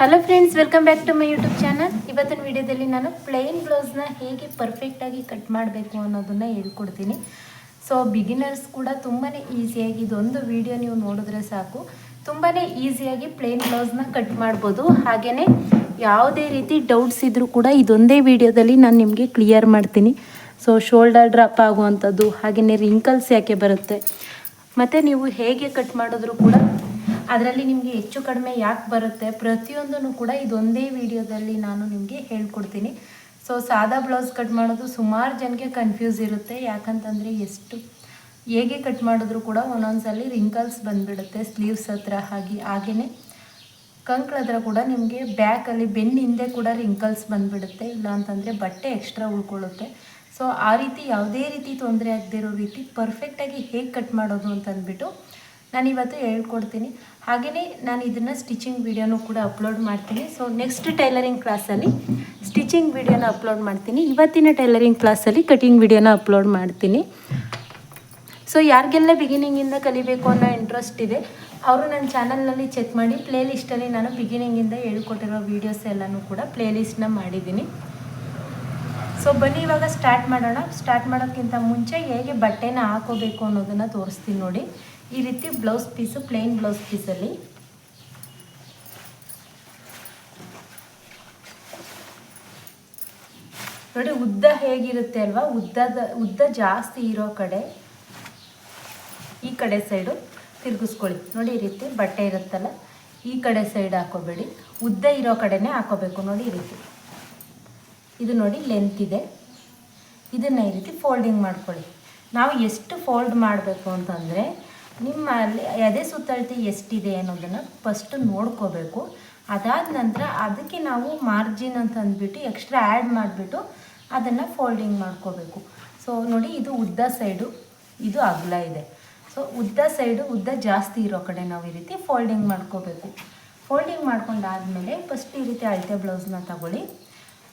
Hello friends, welcome back to my YouTube channel. ಇವತ್ತಿನ ವಿಡಿಯೋದಲ್ಲಿ ನಾನು ಪ್ಲೇನ್ ಬ್ಲೌಸ್ನ ಹೇಗೆ ಪರ್ಫೆಕ್ಟಾಗಿ ಕಟ್ ಮಾಡಬೇಕು ಅನ್ನೋದನ್ನು ಹೇಳ್ಕೊಡ್ತೀನಿ. ಸೊ ಬಿಗಿನರ್ಸ್ ಕೂಡ ತುಂಬಾ ಈಸಿಯಾಗಿ ಇದೊಂದು ವಿಡಿಯೋ ನೀವು ನೋಡಿದ್ರೆ ಸಾಕು, ತುಂಬಾ ಈಸಿಯಾಗಿ ಪ್ಲೇನ್ ಬ್ಲೌಸ್ನ ಕಟ್ ಮಾಡ್ಬೋದು. ಹಾಗೆಯೇ ಯಾವುದೇ ರೀತಿ ಡೌಟ್ಸ್ ಇದ್ದರೂ ಕೂಡ ಇದೊಂದೇ ವಿಡಿಯೋದಲ್ಲಿ ನಾನು ನಿಮಗೆ ಕ್ಲಿಯರ್ ಮಾಡ್ತೀನಿ. ಸೊ ಶೋಲ್ಡರ್ ಡ್ರಾಪ್ ಆಗುವಂಥದ್ದು, ಹಾಗೆಯೇ ರಿಂಕಲ್ಸ್ ಯಾಕೆ ಬರುತ್ತೆ, ಮತ್ತು ನೀವು ಹೇಗೆ ಕಟ್ ಮಾಡಿದ್ರೂ ಕೂಡ ಅದರಲ್ಲಿ ನಿಮಗೆ ಹೆಚ್ಚು ಕಡಿಮೆ ಯಾಕೆ ಬರುತ್ತೆ, ಪ್ರತಿಯೊಂದನ್ನು ಕೂಡ ಇದೊಂದೇ ವಿಡಿಯೋದಲ್ಲಿ ನಾನು ನಿಮಗೆ ಹೇಳ್ಕೊಡ್ತೀನಿ. ಸೊ ಸಾದಾ ಬ್ಲೌಸ್ ಕಟ್ ಮಾಡೋದು ಸುಮಾರು ಜನಕ್ಕೆ ಕನ್ಫ್ಯೂಸ್ ಇರುತ್ತೆ. ಯಾಕಂತಂದರೆ ಹೇಗೆ ಕಟ್ ಮಾಡಿದ್ರು ಕೂಡ ಒಂದೊಂದ್ಸಲಿ ರಿಂಕಲ್ಸ್ ಬಂದುಬಿಡುತ್ತೆ ಸ್ಲೀವ್ಸ್ ಹತ್ರ, ಹಾಗೆಯೇ ಕಂಕ್ಳ ಹತ್ರ ಕೂಡ ನಿಮಗೆ ಬ್ಯಾಕಲ್ಲಿ ಬೆನ್ನ ಹಿಂದೆ ಕೂಡ ರಿಂಕಲ್ಸ್ ಬಂದುಬಿಡುತ್ತೆ. ಇಲ್ಲ ಅಂತಂದರೆ ಬಟ್ಟೆ ಎಕ್ಸ್ಟ್ರಾ ಉಳ್ಕೊಳ್ಳುತ್ತೆ. ಸೊ ಆ ರೀತಿ ಯಾವುದೇ ರೀತಿ ತೊಂದರೆ ಆಗದೆ ಇರೋ ರೀತಿ ಪರ್ಫೆಕ್ಟಾಗಿ ಹೇಗೆ ಕಟ್ ಮಾಡೋದು ಅಂತಂದ್ಬಿಟ್ಟು ನಾನಿವತ್ತು ಹೇಳ್ಕೊಡ್ತೀನಿ. ಹಾಗೆಯೇ ನಾನು ಇದನ್ನು ಸ್ಟಿಚಿಂಗ್ ವಿಡಿಯೋನೂ ಕೂಡ ಅಪ್ಲೋಡ್ ಮಾಡ್ತೀನಿ. ಸೊ ನೆಕ್ಸ್ಟ್ ಟೈಲರಿಂಗ್ ಕ್ಲಾಸಲ್ಲಿ ಸ್ಟಿಚಿಂಗ್ ವಿಡಿಯೋನ ಅಪ್ಲೋಡ್ ಮಾಡ್ತೀನಿ. ಇವತ್ತಿನ ಟೈಲರಿಂಗ್ ಕ್ಲಾಸಲ್ಲಿ ಕಟಿಂಗ್ ವಿಡಿಯೋನ ಅಪ್ಲೋಡ್ ಮಾಡ್ತೀನಿ. ಸೊ ಯಾರಿಗೆಲ್ಲ ಬಿಗಿನಿಂಗಿಂದ ಕಲಿಬೇಕು ಅನ್ನೋ ಇಂಟ್ರೆಸ್ಟ್ ಇದೆ ಅವರು ನನ್ನ ಚಾನಲ್ನಲ್ಲಿ ಚೆಕ್ ಮಾಡಿ. ಪ್ಲೇಲಿಸ್ಟಲ್ಲಿ ನಾನು ಬಿಗಿನಿಂಗಿಂದ ಹೇಳ್ಕೊಟ್ಟಿರೋ ವೀಡಿಯೋಸ್ ಎಲ್ಲನೂ ಕೂಡ ಪ್ಲೇಲಿಸ್ಟ್ನ ಮಾಡಿದ್ದೀನಿ. ಸೊ ಬನ್ನಿ ಇವಾಗ ಸ್ಟಾರ್ಟ್ ಮಾಡೋಣ. ಸ್ಟಾರ್ಟ್ ಮಾಡೋಕ್ಕಿಂತ ಮುಂಚೆ ಹೇಗೆ ಬಟ್ಟೆನ ಹಾಕೋಬೇಕು ಅನ್ನೋದನ್ನು ತೋರಿಸ್ತೀನಿ ನೋಡಿ. ಈ ರೀತಿ ಬ್ಲೌಸ್ ಪೀಸು, ಪ್ಲೇನ್ ಬ್ಲೌಸ್ ಪೀಸಲ್ಲಿ ನೋಡಿ ಉದ್ದ ಹೇಗಿರುತ್ತೆ ಅಲ್ವಾ, ಉದ್ದ ಜಾಸ್ತಿ ಇರೋ ಕಡೆ ಈ ಕಡೆ ಸೈಡು ತಿರುಗಿಸ್ಕೊಳ್ಳಿ. ನೋಡಿ ಈ ರೀತಿ ಬಟ್ಟೆ ಇರುತ್ತಲ್ಲ, ಈ ಕಡೆ ಸೈಡ್ ಹಾಕೋಬೇಡಿ, ಉದ್ದ ಇರೋ ಕಡೆನೇ ಹಾಕೋಬೇಕು. ನೋಡಿ ಈ ರೀತಿ, ಇದು ನೋಡಿ ಲೆಂತ್ ಇದೆ, ಇದನ್ನು ಈ ರೀತಿ ಫೋಲ್ಡಿಂಗ್ ಮಾಡ್ಕೊಳ್ಳಿ. ನಾವು ಎಷ್ಟು ಫೋಲ್ಡ್ ಮಾಡಬೇಕು ಅಂತಂದರೆ ನಿಮ್ಮಲ್ಲಿ ಎದೆ ಸುತ್ತಳತೆ ಎಷ್ಟಿದೆ ಅನ್ನೋದನ್ನು ಫಸ್ಟು ನೋಡ್ಕೋಬೇಕು. ಅದಾದ ನಂತರ ಅದಕ್ಕೆ ನಾವು ಮಾರ್ಜಿನ್ ಅಂತ ಅಂದ್ಬಿಟ್ಟು ಎಕ್ಸ್ಟ್ರಾ ಆ್ಯಡ್ ಮಾಡಿಬಿಟ್ಟು ಅದನ್ನು ಫೋಲ್ಡಿಂಗ್ ಮಾಡ್ಕೋಬೇಕು. ಸೊ ನೋಡಿ ಇದು ಉದ್ದ ಸೈಡು, ಇದು ಅಗಲ ಇದೆ. ಸೊ ಉದ್ದ ಸೈಡು, ಉದ್ದ ಜಾಸ್ತಿ ಇರೋ ಕಡೆ ನಾವು ಈ ರೀತಿ ಫೋಲ್ಡಿಂಗ್ ಮಾಡ್ಕೋಬೇಕು. ಫೋಲ್ಡಿಂಗ್ ಮಾಡ್ಕೊಂಡಾದಮೇಲೆ ಫಸ್ಟ್ ಈ ರೀತಿ ಅಳತೆ ಬ್ಲೌಸ್ನ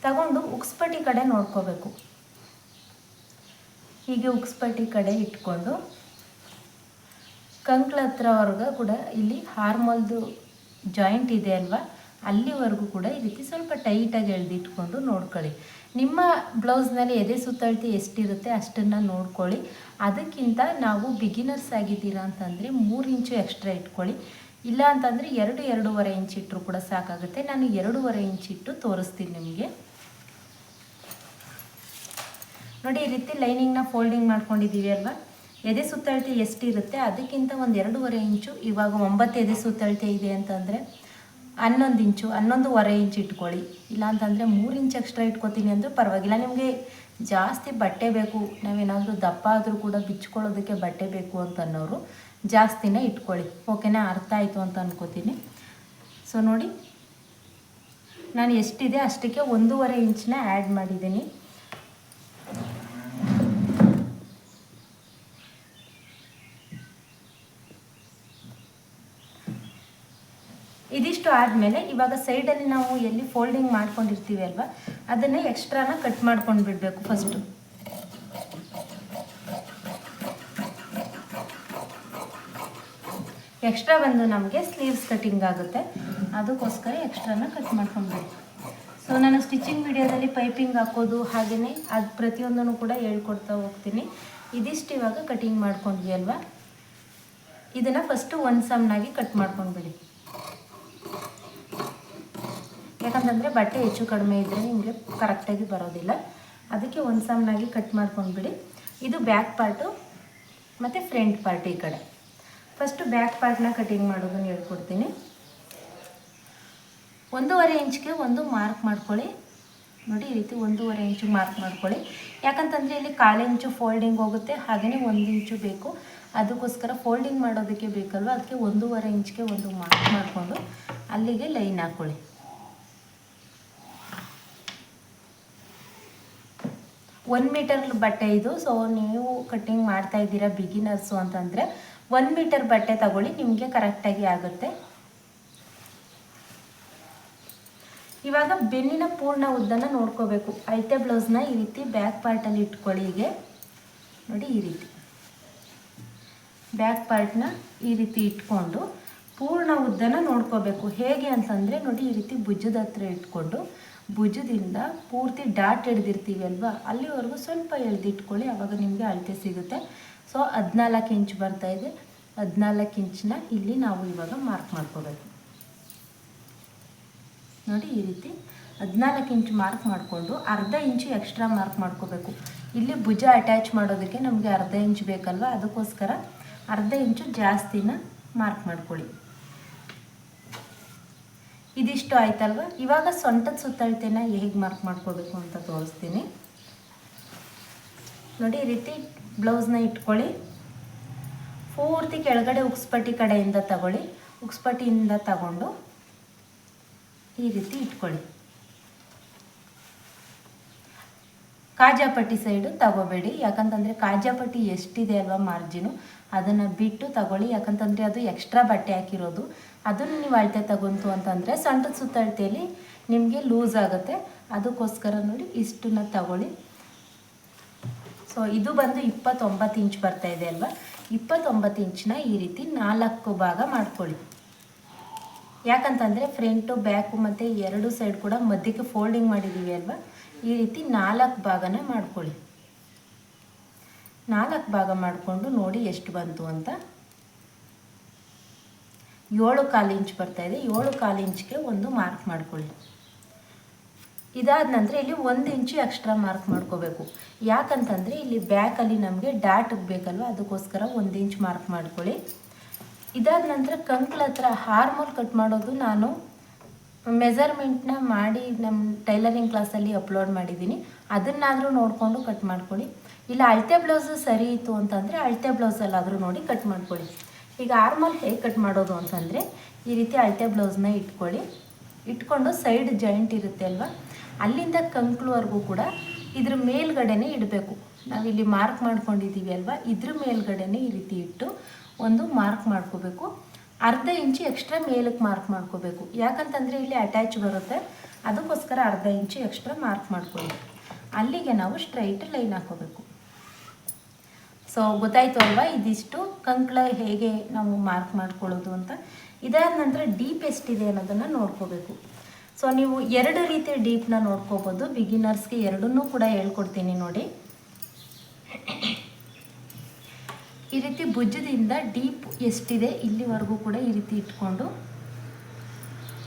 ತಗೊಂಡು ಉಕ್ಸ್ಪಟ್ಟಿ ಕಡೆ ನೋಡ್ಕೋಬೇಕು. ಹೀಗೆ ಉಕ್ಸ್ಪಟ್ಟಿ ಕಡೆ ಇಟ್ಕೊಂಡು ಕಂಕ್ಳ ಹತ್ರವರೆಗೂ ಕೂಡ ಇಲ್ಲಿ ಹಾರ್ಮೋಲ್ದು ಜಾಯಿಂಟ್ ಇದೆ ಅಲ್ವಾ, ಅಲ್ಲಿವರೆಗೂ ಕೂಡ ಈ ರೀತಿ ಸ್ವಲ್ಪ ಟೈಟಾಗಿ ಎಳೆದಿಟ್ಕೊಂಡು ನೋಡ್ಕೊಳ್ಳಿ. ನಿಮ್ಮ ಬ್ಲೌಸ್ನಲ್ಲಿ ಎದೆ ಸುತ್ತಳತೆ ಎಷ್ಟಿರುತ್ತೆ ಅಷ್ಟನ್ನು ನೋಡ್ಕೊಳ್ಳಿ. ಅದಕ್ಕಿಂತ ನಾವು ಬಿಗಿನರ್ಸ್ ಆಗಿದ್ದೀರಾ ಅಂತಂದರೆ 3 ಇಂಚು ಎಕ್ಸ್ಟ್ರಾ ಇಟ್ಕೊಳ್ಳಿ. ಇಲ್ಲ ಅಂತಂದರೆ 2-2.5 ಇಂಚ್ ಇಟ್ಟರು ಕೂಡ ಸಾಕಾಗುತ್ತೆ. ನಾನು 2.5 ಇಂಚ್ ಇಟ್ಟು ತೋರಿಸ್ತೀನಿ ನಿಮಗೆ. ನೋಡಿ ಈ ರೀತಿ ಲೈನಿಂಗ್ನ ಫೋಲ್ಡಿಂಗ್ ಮಾಡ್ಕೊಂಡಿದ್ದೀವಿ ಅಲ್ವಾ, ಎದೆ ಸುತ್ತಳತೆ ಎಷ್ಟಿರುತ್ತೆ ಅದಕ್ಕಿಂತ ಒಂದು 2.5 ಇಂಚು, ಇವಾಗ 9 ಎದೆ ಸುತ್ತಳತೆ ಇದೆ ಅಂತಂದರೆ 11 ಇಂಚು, 11.5 ಇಂಚ್ ಇಟ್ಕೊಳ್ಳಿ. ಇಲ್ಲ ಅಂತಂದರೆ 3 ಇಂಚ್ ಎಕ್ಸ್ಟ್ರಾ ಇಟ್ಕೊತೀನಿ ಅಂದರೂ ಪರವಾಗಿಲ್ಲ. ನಿಮಗೆ ಜಾಸ್ತಿ ಬಟ್ಟೆ ಬೇಕು, ನಾವೇನಾದರೂ ದಪ್ಪ ಆದರೂ ಕೂಡ ಬಿಚ್ಕೊಳ್ಳೋದಕ್ಕೆ ಬಟ್ಟೆ ಬೇಕು ಅಂತ ಅನ್ನೋರು ಜಾಸ್ತಿನೇ ಇಟ್ಕೊಳ್ಳಿ. ಓಕೆನಾ, ಅರ್ಥ ಆಯಿತು ಅಂತ ಅನ್ಕೋತೀನಿ. ಸೊ ನೋಡಿ ನಾನು ಎಷ್ಟಿದೆ ಅಷ್ಟಕ್ಕೆ 1.5 ಇಂಚನ್ನ ಆ್ಯಡ್ ಮಾಡಿದ್ದೀನಿ. ಇದಿಷ್ಟು ಆದಮೇಲೆ ಇವಾಗ ಸೈಡಲ್ಲಿ ನಾವು ಎಲ್ಲಿ ಫೋಲ್ಡಿಂಗ್ ಮಾಡ್ಕೊಂಡಿರ್ತೀವಿ ಅಲ್ವಾ, ಅದನ್ನೇ ಎಕ್ಸ್ಟ್ರಾನ ಕಟ್ ಮಾಡ್ಕೊಂಡು ಬಿಡಬೇಕು. ಫಸ್ಟು ಎಕ್ಸ್ಟ್ರಾ ಬಂದು ನಮಗೆ ಸ್ಲೀವ್ಸ್ ಕಟ್ಟಿಂಗ್ ಆಗುತ್ತೆ, ಅದಕ್ಕೋಸ್ಕರ ಎಕ್ಸ್ಟ್ರಾನ ಕಟ್ ಮಾಡ್ಕೊಂಡ್ಬಿಡಿ. ಸೊ ನಾನು ಸ್ಟಿಚಿಂಗ್ ವಿಡಿಯೋದಲ್ಲಿ ಪೈಪಿಂಗ್ ಹಾಕೋದು ಹಾಗೆಯೇ ಅದು ಪ್ರತಿಯೊಂದನ್ನು ಕೂಡ ಹೇಳ್ಕೊಡ್ತಾ ಹೋಗ್ತೀನಿ. ಇದಿಷ್ಟು ಇವಾಗ ಕಟಿಂಗ್ ಮಾಡ್ಕೊಂಡ್ವಿ ಅಲ್ವಾ, ಇದನ್ನು ಫಸ್ಟು ಒಂದು ಸಮ್ನಾಗಿ ಕಟ್ ಮಾಡ್ಕೊಂಡ್ಬಿಡಿ. ಯಾಕಂತಂದರೆ ಬಟ್ಟೆ ಹೆಚ್ಚು ಕಡಿಮೆ ಇದ್ದರೆ ನಿಮಗೆ ಕರೆಕ್ಟಾಗಿ ಬರೋದಿಲ್ಲ, ಅದಕ್ಕೆ ಒಂದು ಸಮ್ನಾಗಿ ಕಟ್ ಮಾಡ್ಕೊಂಡ್ಬಿಡಿ. ಇದು ಬ್ಯಾಕ್ ಪಾರ್ಟು ಮತ್ತು ಫ್ರಂಟ್ ಪಾರ್ಟ್. ಈ ಕಡೆ ಫಸ್ಟು ಬ್ಯಾಕ್ ಪಾರ್ಟ್ನ ಕಟಿಂಗ್ ಮಾಡೋದನ್ನು ಹೇಳ್ಕೊಡ್ತೀನಿ. 1.5 ಇಂಚ್ಗೆ ಒಂದು ಮಾರ್ಕ್ ಮಾಡ್ಕೊಳ್ಳಿ. ನೋಡಿ ಈ ರೀತಿ 1.5 ಇಂಚು ಮಾರ್ಕ್ ಮಾಡ್ಕೊಳ್ಳಿ. ಯಾಕಂತಂದರೆ ಇಲ್ಲಿ 1/4 ಇಂಚು ಫೋಲ್ಡಿಂಗ್ ಹೋಗುತ್ತೆ, ಹಾಗೆಯೇ 1 ಇಂಚು ಬೇಕು. ಅದಕ್ಕೋಸ್ಕರ ಫೋಲ್ಡಿಂಗ್ ಮಾಡೋದಕ್ಕೆ ಬೇಕಲ್ವ, ಅದಕ್ಕೆ 1.5 ಇಂಚ್ಗೆ ಒಂದು ಮಾರ್ಕ್ ಮಾಡಿಕೊಂಡು ಅಲ್ಲಿಗೆ ಲೈನ್ ಹಾಕ್ಕೊಳ್ಳಿ. 1 ಮೀಟರ್ ಬಟ್ಟೆ ಇದು. ಸೊ ನೀವು ಕಟ್ಟಿಂಗ್ ಮಾಡ್ತಾ ಇದ್ದೀರಾ ಬಿಗಿನರ್ಸು ಅಂತಂದರೆ 1 ಮೀಟರ್ ಬಟ್ಟೆ ತಗೊಳ್ಳಿ, ನಿಮಗೆ ಕರೆಕ್ಟಾಗಿ ಆಗುತ್ತೆ. ಇವಾಗ ಬೆನ್ನಿನ ಪೂರ್ಣ ಉದ್ದನ ನೋಡ್ಕೋಬೇಕು. ಅಳತೆ ಬ್ಲೌಸ್ನ ಈ ರೀತಿ ಬ್ಯಾಕ್ ಪಾರ್ಟಲ್ಲಿ ಇಟ್ಕೊಳ್ಳಿ. ಹೀಗೆ ನೋಡಿ ಈ ರೀತಿ ಬ್ಯಾಕ್ ಪಾರ್ಟ್ನ ಈ ರೀತಿ ಇಟ್ಕೊಂಡು ಪೂರ್ಣ ಉದ್ದನ ನೋಡ್ಕೋಬೇಕು. ಹೇಗೆ ಅಂತಂದರೆ ನೋಡಿ, ಈ ರೀತಿ ಭುಜದ ಹತ್ರ ಇಟ್ಕೊಂಡು ಭುಜದಿಂದ ಪೂರ್ತಿ ಡಾಟ್ ಹಿಡ್ದಿರ್ತೀವಿ ಅಲ್ವಾ, ಅಲ್ಲಿವರೆಗೂ ಸ್ವಲ್ಪ ಎಳೆದಿಟ್ಕೊಳ್ಳಿ. ಆವಾಗ ನಿಮಗೆ ಅಳತೆ ಸಿಗುತ್ತೆ. ಸೊ 14 ಇಂಚ್ ಬರ್ತಾಯಿದೆ. 14 ಇಂಚನ್ನ ಇಲ್ಲಿ ನಾವು ಇವಾಗ ಮಾರ್ಕ್ ಮಾಡ್ಕೋಬೇಕು. ನೋಡಿ, ಈ ರೀತಿ 14 ಇಂಚ್ ಮಾರ್ಕ್ ಮಾಡಿಕೊಂಡು ಅರ್ಧ ಇಂಚು ಎಕ್ಸ್ಟ್ರಾ ಮಾರ್ಕ್ ಮಾಡ್ಕೋಬೇಕು. ಇಲ್ಲಿ ಭುಜ ಅಟ್ಯಾಚ್ ಮಾಡೋದಕ್ಕೆ ನಮಗೆ ಅರ್ಧ ಇಂಚ್ ಬೇಕಲ್ವ, ಅದಕ್ಕೋಸ್ಕರ ಅರ್ಧ ಇಂಚು ಜಾಸ್ತಿನ ಮಾರ್ಕ್ ಮಾಡ್ಕೊಳ್ಳಿ. ಇದಿಷ್ಟು ಆಯ್ತಲ್ವ. ಇವಾಗ ಸೊಂಟದ ಸುತ್ತಳತೆನ ಹೇಗೆ ಮಾರ್ಕ್ ಮಾಡ್ಕೋಬೇಕು ಅಂತ ತೋರಿಸ್ತೀನಿ. ನೋಡಿ, ಈ ರೀತಿ ಬ್ಲೌಸ್ನ ಇಟ್ಕೊಳ್ಳಿ. ಪೂರ್ತಿ ಕೆಳಗಡೆ ಉಕ್ಸ್ಪಟ್ಟಿ ಕಡೆಯಿಂದ ತಗೊಳ್ಳಿ. ಉಕ್ಸ್ಪಟ್ಟಿಯಿಂದ ತಗೊಂಡು ಈ ರೀತಿ ಇಟ್ಕೊಳ್ಳಿ. ಕಾಜಾಪಟ್ಟಿ ಸೈಡು ತಗೋಬೇಡಿ, ಯಾಕಂತಂದರೆ ಕಾಜಾಪಟ್ಟಿ ಎಷ್ಟಿದೆ ಅಲ್ವಾ ಮಾರ್ಜಿನು, ಅದನ್ನು ಬಿಟ್ಟು ತಗೊಳ್ಳಿ. ಯಾಕಂತಂದರೆ ಅದು ಎಕ್ಸ್ಟ್ರಾ ಬಟ್ಟೆ ಹಾಕಿರೋದು. ಅದನ್ನು ನೀವು ಅಳತೆ ತಗೊಂತು ಅಂತಂದರೆ ಸೊಂಟದ ಸುತ್ತಳತೆಯಲ್ಲಿ ನಿಮಗೆ ಲೂಸ್ ಆಗುತ್ತೆ. ಅದಕ್ಕೋಸ್ಕರ ನೋಡಿ ಇಷ್ಟನ್ನ ತಗೊಳ್ಳಿ. ಸೊ ಇದು ಬಂದು 29 ಇಂಚ್ ಬರ್ತಾ ಇದೆ ಅಲ್ವಾ. 29 ಇಂಚನ್ನ ಈ ರೀತಿ 4 ಭಾಗ ಮಾಡ್ಕೊಳ್ಳಿ. ಯಾಕಂತಂದರೆ ಫ್ರಂಟು ಬ್ಯಾಕು ಮತ್ತು 2 ಸೈಡ್ ಕೂಡ ಮಧ್ಯಕ್ಕೆ ಫೋಲ್ಡಿಂಗ್ ಮಾಡಿದ್ದೀವಿ ಅಲ್ವಾ. ಈ ರೀತಿ 4 ಭಾಗನ ಮಾಡ್ಕೊಳ್ಳಿ. 4 ಭಾಗ ಮಾಡಿಕೊಂಡು ನೋಡಿ ಎಷ್ಟು ಬಂತು ಅಂತ. 7.25 ಇಂಚ್ ಬರ್ತಾಯಿದೆ. 7.25 ಇಂಚ್ಗೆ ಒಂದು ಮಾರ್ಕ್ ಮಾಡ್ಕೊಳ್ಳಿ. ಇದಾದ ನಂತರ ಇಲ್ಲಿ 1 ಇಂಚು ಎಕ್ಸ್ಟ್ರಾ ಮಾರ್ಕ್ ಮಾಡ್ಕೋಬೇಕು. ಯಾಕಂತಂದರೆ ಇಲ್ಲಿ ಬ್ಯಾಕಲ್ಲಿ ನಮಗೆ ಡಾಟ್ ಬೇಕಲ್ವ, ಅದಕ್ಕೋಸ್ಕರ 1 ಇಂಚ್ ಮಾರ್ಕ್ ಮಾಡ್ಕೊಳ್ಳಿ. ಇದಾದ ನಂತರ ಕಂಕ್ಳ ಹತ್ರ ಹಾರ್ಮೋಲ್ ಕಟ್ ಮಾಡೋದು ನಾನು ಮೆಜರ್ಮೆಂಟ್ನ ಮಾಡಿ ನಮ್ಮ ಟೈಲರಿಂಗ್ ಕ್ಲಾಸಲ್ಲಿ ಅಪ್ಲೋಡ್ ಮಾಡಿದ್ದೀನಿ. ಅದನ್ನಾದರೂ ನೋಡಿಕೊಂಡು ಕಟ್ ಮಾಡ್ಕೊಳ್ಳಿ. ಇಲ್ಲ ಅಳತೆ ಬ್ಲೌಸು ಸರಿ ಇತ್ತು ಅಂತಂದರೆ ಅಳತೆ ಬ್ಲೌಸಲ್ಲಾದರೂ ನೋಡಿ ಕಟ್ ಮಾಡ್ಕೊಳ್ಳಿ. ಈಗ ಆರ್ಮೋಲ್ ಹೇಗೆ ಕಟ್ ಮಾಡೋದು ಅಂತಂದರೆ ಈ ರೀತಿ ಅಳತೆ ಬ್ಲೌಸ್ನ ಇಟ್ಕೊಳ್ಳಿ. ಇಟ್ಕೊಂಡು ಸೈಡ್ ಜಾಯಿಂಟ್ ಇರುತ್ತೆ ಅಲ್ವಾ, ಅಲ್ಲಿಂದ ಕಂಕ್ಳವರೆಗೂ ಕೂಡ ಇದ್ರ ಮೇಲ್ಗಡೆನೇ ಇಡಬೇಕು. ನಾವಿಲ್ಲಿ ಮಾರ್ಕ್ ಮಾಡ್ಕೊಂಡಿದ್ದೀವಿ ಅಲ್ವಾ, ಇದ್ರ ಮೇಲ್ಗಡೆನೇ ಈ ರೀತಿ ಇಟ್ಟು ಒಂದು ಮಾರ್ಕ್ ಮಾಡ್ಕೋಬೇಕು. ಅರ್ಧ ಇಂಚು ಎಕ್ಸ್ಟ್ರಾ ಮೇಲಕ್ಕೆ ಮಾರ್ಕ್ ಮಾಡ್ಕೋಬೇಕು. ಯಾಕಂತಂದರೆ ಇಲ್ಲಿ ಅಟ್ಯಾಚ್ ಬರುತ್ತೆ, ಅದಕ್ಕೋಸ್ಕರ ಅರ್ಧ ಇಂಚು ಎಕ್ಸ್ಟ್ರಾ ಮಾರ್ಕ್ ಮಾಡ್ಕೊಳ್ಳಿ. ಅಲ್ಲಿಗೆ ನಾವು ಸ್ಟ್ರೈಟ್ ಲೈನ್ ಹಾಕೋಬೇಕು. ಸೊ ಗೊತ್ತಾಯಿತು ಅಲ್ವಾ, ಇದಿಷ್ಟು ಕಂಕ್ಳ ಹೇಗೆ ನಾವು ಮಾರ್ಕ್ ಮಾಡ್ಕೊಳ್ಳೋದು ಅಂತ. ಇದಾದ ನಂತರ ಡೀಪ್ ಎಷ್ಟಿದೆ ಅನ್ನೋದನ್ನು ನೋಡ್ಕೋಬೇಕು. ಸೊ ನೀವು 2 ರೀತಿಯ ಡೀಪ್ನ ನೋಡ್ಕೋಬೋದು. ಬಿಗಿನರ್ಸ್ಗೆ ಎರಡನ್ನೂ ಕೂಡ ಹೇಳ್ಕೊಡ್ತೀನಿ ನೋಡಿ. ಈ ರೀತಿ ಭುಜದಿಂದ ಡೀಪ್ ಎಷ್ಟಿದೆ ಇಲ್ಲಿವರೆಗೂ ಕೂಡ ಈ ರೀತಿ ಇಟ್ಕೊಂಡು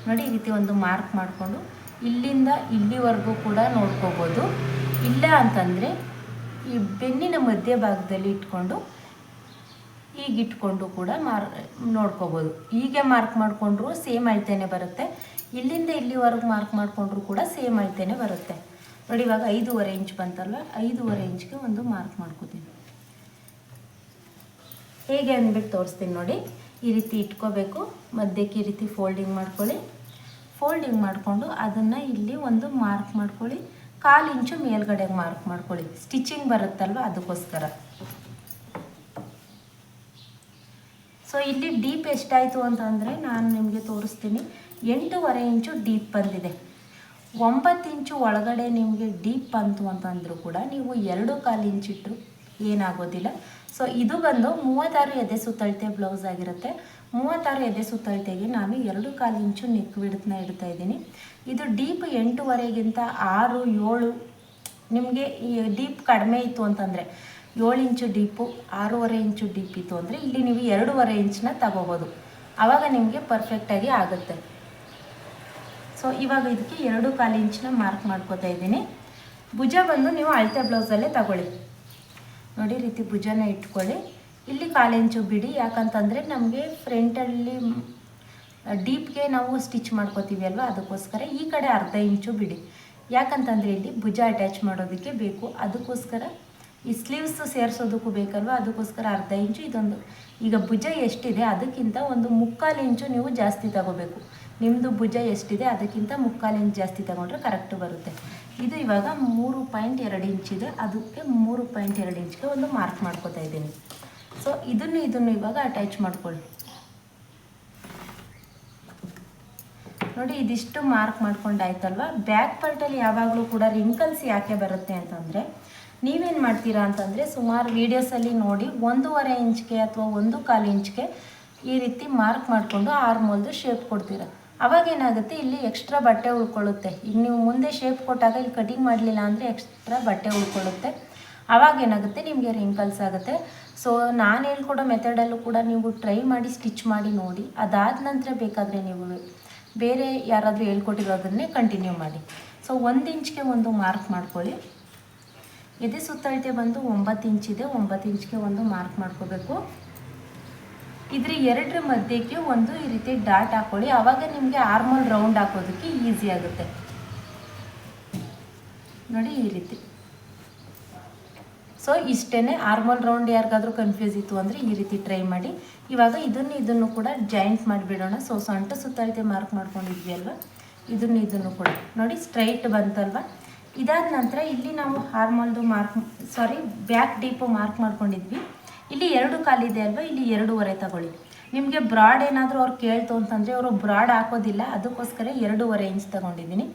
ನೋಡಿ, ಈ ರೀತಿ ಒಂದು ಮಾರ್ಕ್ ಮಾಡಿಕೊಂಡು ಇಲ್ಲಿಂದ ಇಲ್ಲಿವರೆಗೂ ಕೂಡ ನೋಡ್ಕೋಬೋದು. ಇಲ್ಲ ಅಂತಂದರೆ ಈ ಬೆನ್ನಿನ ಮಧ್ಯಭಾಗದಲ್ಲಿ ಇಟ್ಕೊಂಡು ಹೀಗಿಟ್ಕೊಂಡು ಕೂಡ ನೋಡ್ಕೋಬೋದು. ಹೀಗೆ ಮಾರ್ಕ್ ಮಾಡಿಕೊಂಡ್ರೂ ಸೇಮ್ ಅಳತೆನೇ ಬರುತ್ತೆ. ಇಲ್ಲಿಂದ ಇಲ್ಲಿವರೆಗೂ ಮಾರ್ಕ್ ಮಾಡಿಕೊಂಡ್ರೂ ಕೂಡ ಸೇಮ್ ಅಳತೆನೇ ಬರುತ್ತೆ. ನೋಡಿ, ಇವಾಗ 5.25 ಇಂಚ್ ಬಂತಲ್ವ, 5.25 ಇಂಚ್ಗೆ ಒಂದು ಮಾರ್ಕ್ ಮಾಡ್ಕೋತೀನಿ. ಹೇಗೆ ಅಂದ್ಬಿಟ್ಟು ತೋರಿಸ್ತೀನಿ ನೋಡಿ. ಈ ರೀತಿ ಇಟ್ಕೋಬೇಕು. ಮಧ್ಯಕ್ಕೆ ಈ ರೀತಿ ಫೋಲ್ಡಿಂಗ್ ಮಾಡ್ಕೊಳ್ಳಿ. ಫೋಲ್ಡಿಂಗ್ ಮಾಡಿಕೊಂಡು ಅದನ್ನು ಇಲ್ಲಿ ಒಂದು ಮಾರ್ಕ್ ಮಾಡ್ಕೊಳ್ಳಿ. 1/4 ಇಂಚು ಮೇಲ್ಗಡೆಗೆ ಮಾರ್ಕ್ ಮಾಡ್ಕೊಳ್ಳಿ. ಸ್ಟಿಚಿಂಗ್ ಬರುತ್ತಲ್ವ, ಅದಕ್ಕೋಸ್ಕರ. ಸೊ ಇಲ್ಲಿ ಡೀಪ್ ಎಷ್ಟಾಯಿತು ಅಂತಂದರೆ ನಾನು ನಿಮಗೆ ತೋರಿಸ್ತೀನಿ. 8.25 ಇಂಚು ಡೀಪ್ ಬಂದಿದೆ. 9 ಇಂಚು ಒಳಗಡೆ ನಿಮಗೆ ಡೀಪ್ ಬಂತು ಅಂತಂದರೂ ಕೂಡ ನೀವು 2.25 ಇಂಚ್ ಇಟ್ಟರು ಏನಾಗೋದಿಲ್ಲ. ಸೊ ಇದು ಬಂದು 36 ಎದೆ ಸುತ್ತಳತೆ ಬ್ಲೌಸ್ ಆಗಿರುತ್ತೆ. 36 ಎದೆ ಸುತ್ತಳತೆಗೆ ನಾನು 2.25 ಇಂಚು ನೆಕ್ ವಿಡ್ತ್ನ ಇಡ್ತಾ ಇದ್ದೀನಿ. ಇದು ಡೀಪ್ 8.25ಗಿಂತ 6, 7 ನಿಮಗೆ ಈ ಡೀಪ್ ಕಡಿಮೆ ಇತ್ತು ಅಂತಂದರೆ 7 ಇಂಚು ಡೀಪು, 6.25 ಇಂಚು ಡೀಪ್ ಇತ್ತು ಅಂದರೆ ಇಲ್ಲಿ ನೀವು 2.25 ಇಂಚನ್ನ ತಗೋಬೋದು. ಆವಾಗ ನಿಮಗೆ ಪರ್ಫೆಕ್ಟಾಗಿ ಆಗುತ್ತೆ. ಸೊ ಇವಾಗ ಇದಕ್ಕೆ 2.25 ಇಂಚನ್ನ ಮಾರ್ಕ್ ಮಾಡ್ಕೋತಾ ಇದ್ದೀನಿ. ಭುಜ ಬಂದು ನೀವು ಅಳತೆ ಬ್ಲೌಸಲ್ಲೇ ತಗೊಳ್ಳಿ. ನೋಡಿ, ರೀತಿ ಭುಜನ ಇಟ್ಕೊಳ್ಳಿ. ಇಲ್ಲಿ 1/4 ಇಂಚು ಬಿಡಿ. ಯಾಕಂತಂದರೆ ನಮಗೆ ಫ್ರಂಟಲ್ಲಿ ಡೀಪ್ಗೆ ನಾವು ಸ್ಟಿಚ್ ಮಾಡ್ಕೋತೀವಿ ಅಲ್ವಾ, ಅದಕ್ಕೋಸ್ಕರ ಈ ಕಡೆ ಅರ್ಧ ಇಂಚು ಬಿಡಿ. ಯಾಕಂತಂದರೆ ಇಲ್ಲಿ ಭುಜ ಅಟ್ಯಾಚ್ ಮಾಡೋದಕ್ಕೆ ಬೇಕು, ಅದಕ್ಕೋಸ್ಕರ ಈ ಸ್ಲೀವ್ಸ್ ಸೇರಿಸೋದಕ್ಕೂ ಬೇಕಲ್ವ, ಅದಕ್ಕೋಸ್ಕರ ಅರ್ಧ ಇಂಚು. ಇದೊಂದು ಈಗ ಭುಜ ಎಷ್ಟಿದೆ ಅದಕ್ಕಿಂತ ಒಂದು 3/4 ಇಂಚು ನೀವು ಜಾಸ್ತಿ ತಗೋಬೇಕು. ನಿಮ್ಮದು ಭುಜ ಎಷ್ಟಿದೆ ಅದಕ್ಕಿಂತ 3/4 ಇಂಚ್ ಜಾಸ್ತಿ ತಗೊಂಡ್ರೆ ಕರೆಕ್ಟ್ ಬರುತ್ತೆ. ಇದು ಇವಾಗ 3.2 ಇಂಚಿದೆ, ಅದಕ್ಕೆ 3.2 ಇಂಚ್ಗೆ ಒಂದು ಮಾರ್ಕ್ ಮಾಡ್ಕೋತಾ ಇದ್ದೀನಿ. ಸೊ ಇದನ್ನು ಇವಾಗ ಅಟ್ಯಾಚ್ ಮಾಡ್ಕೊಳ್ಳಿ. ನೋಡಿ, ಇದಿಷ್ಟು ಮಾರ್ಕ್ ಮಾಡ್ಕೊಂಡಾಯ್ತಲ್ವ. ಬ್ಯಾಕ್ ಪಾರ್ಟಲ್ಲಿ ಯಾವಾಗಲೂ ಕೂಡ ರಿಂಕಲ್ಸ್ ಯಾಕೆ ಬರುತ್ತೆ ಅಂತಂದರೆ ನೀವೇನು ಮಾಡ್ತೀರಾ ಅಂತಂದರೆ ಸುಮಾರು ವೀಡಿಯೋಸಲ್ಲಿ ನೋಡಿ 1.25 ಇಂಚ್ಗೆ ಅಥವಾ 1/4 ಇಂಚ್ಗೆ ಈ ರೀತಿ ಮಾರ್ಕ್ ಮಾಡಿಕೊಂಡು ಆರ್ಮೋಲ್ದು ಶೇಪ್ ಕೊಡ್ತೀರ. ಅವಾಗ ಏನಾಗುತ್ತೆ, ಇಲ್ಲಿ ಎಕ್ಸ್ಟ್ರಾ ಬಟ್ಟೆ ಉಳ್ಕೊಳ್ಳುತ್ತೆ. ಈಗ ನೀವು ಮುಂದೆ ಶೇಪ್ ಕೊಟ್ಟಾಗ ಇಲ್ಲಿ ಕಟಿಂಗ್ ಮಾಡಲಿಲ್ಲ ಅಂದರೆ ಎಕ್ಸ್ಟ್ರಾ ಬಟ್ಟೆ ಉಳ್ಕೊಳ್ಳುತ್ತೆ. ಆವಾಗ ಏನಾಗುತ್ತೆ, ನಿಮಗೆ ರಿಂಕಲ್ಸ್ ಆಗುತ್ತೆ. ಸೊ ನಾನು ಹೇಳ್ಕೊಡೋ ಮೆಥಡಲ್ಲೂ ಕೂಡ ನೀವು ಟ್ರೈ ಮಾಡಿ ಸ್ಟಿಚ್ ಮಾಡಿ ನೋಡಿ. ಅದಾದ ನಂತರ ಬೇಕಾದರೆ ನೀವು ಬೇರೆ ಯಾರಾದರೂ ಹೇಳ್ಕೊಟ್ಟಿರೋದನ್ನೇ ಕಂಟಿನ್ಯೂ ಮಾಡಿ. ಸೊ 1 ಇಂಚ್ಗೆ ಒಂದು ಮಾರ್ಕ್ ಮಾಡ್ಕೊಳ್ಳಿ. ಎದೆ ಸುತ್ತಳತೆ ಬಂದು 9 ಇಂಚಿದೆ. 9 ಇಂಚ್ಗೆ ಒಂದು ಮಾರ್ಕ್ ಮಾಡ್ಕೋಬೇಕು. ಇದ್ರ 2 ಮಧ್ಯಕ್ಕೆ ಒಂದು ಈ ರೀತಿ ಡಾಟ್ ಹಾಕ್ಕೊಳ್ಳಿ. ಆವಾಗ ನಿಮಗೆ ಆರ್ಮೋಲ್ ರೌಂಡ್ ಹಾಕೋದಕ್ಕೆ ಈಸಿ ಆಗುತ್ತೆ. ನೋಡಿ ಈ ರೀತಿ. ಸೊ ಇಷ್ಟೇ. ಆರ್ಮೋಲ್ ರೌಂಡ್ ಯಾರಿಗಾದ್ರೂ ಕನ್ಫ್ಯೂಸ್ ಇತ್ತು ಅಂದರೆ ಈ ರೀತಿ ಟ್ರೈ ಮಾಡಿ. ಇವಾಗ ಇದನ್ನು ಕೂಡ ಜಾಯಿಂಟ್ ಮಾಡಿಬಿಡೋಣ. ಸೊ ಸೊಂಟ ಸುತ್ತಳತೆ ಮಾರ್ಕ್ ಮಾಡ್ಕೊಂಡಿದ್ವಿ ಅಲ್ವಾ, ಇದನ್ನು ಕೂಡ ನೋಡಿ ಸ್ಟ್ರೈಟ್ ಬಂತಲ್ವ. ಇದಾದ ನಂತರ ಇಲ್ಲಿ ನಾವು ಆರ್ಮೋಲ್ದು ಬ್ಯಾಕ್ ಡೀಪು ಮಾರ್ಕ್ ಮಾಡ್ಕೊಂಡಿದ್ವಿ. ಇಲ್ಲಿ 2 ಕಾಲಿದೆ ಅಲ್ವಾ, ಇಲ್ಲಿ 2.5 ತಗೊಳ್ಳಿ. ನಿಮಗೆ ಬ್ರಾಡ್ ಏನಾದರೂ ಅವ್ರು ಕೇಳ್ತು ಅಂತಂದರೆ ಅವರು ಬ್ರಾಡ್ ಹಾಕೋದಿಲ್ಲ, ಅದಕ್ಕೋಸ್ಕರ 2.5 ಇಂಚ್ ತೊಗೊಂಡಿದ್ದೀನಿ.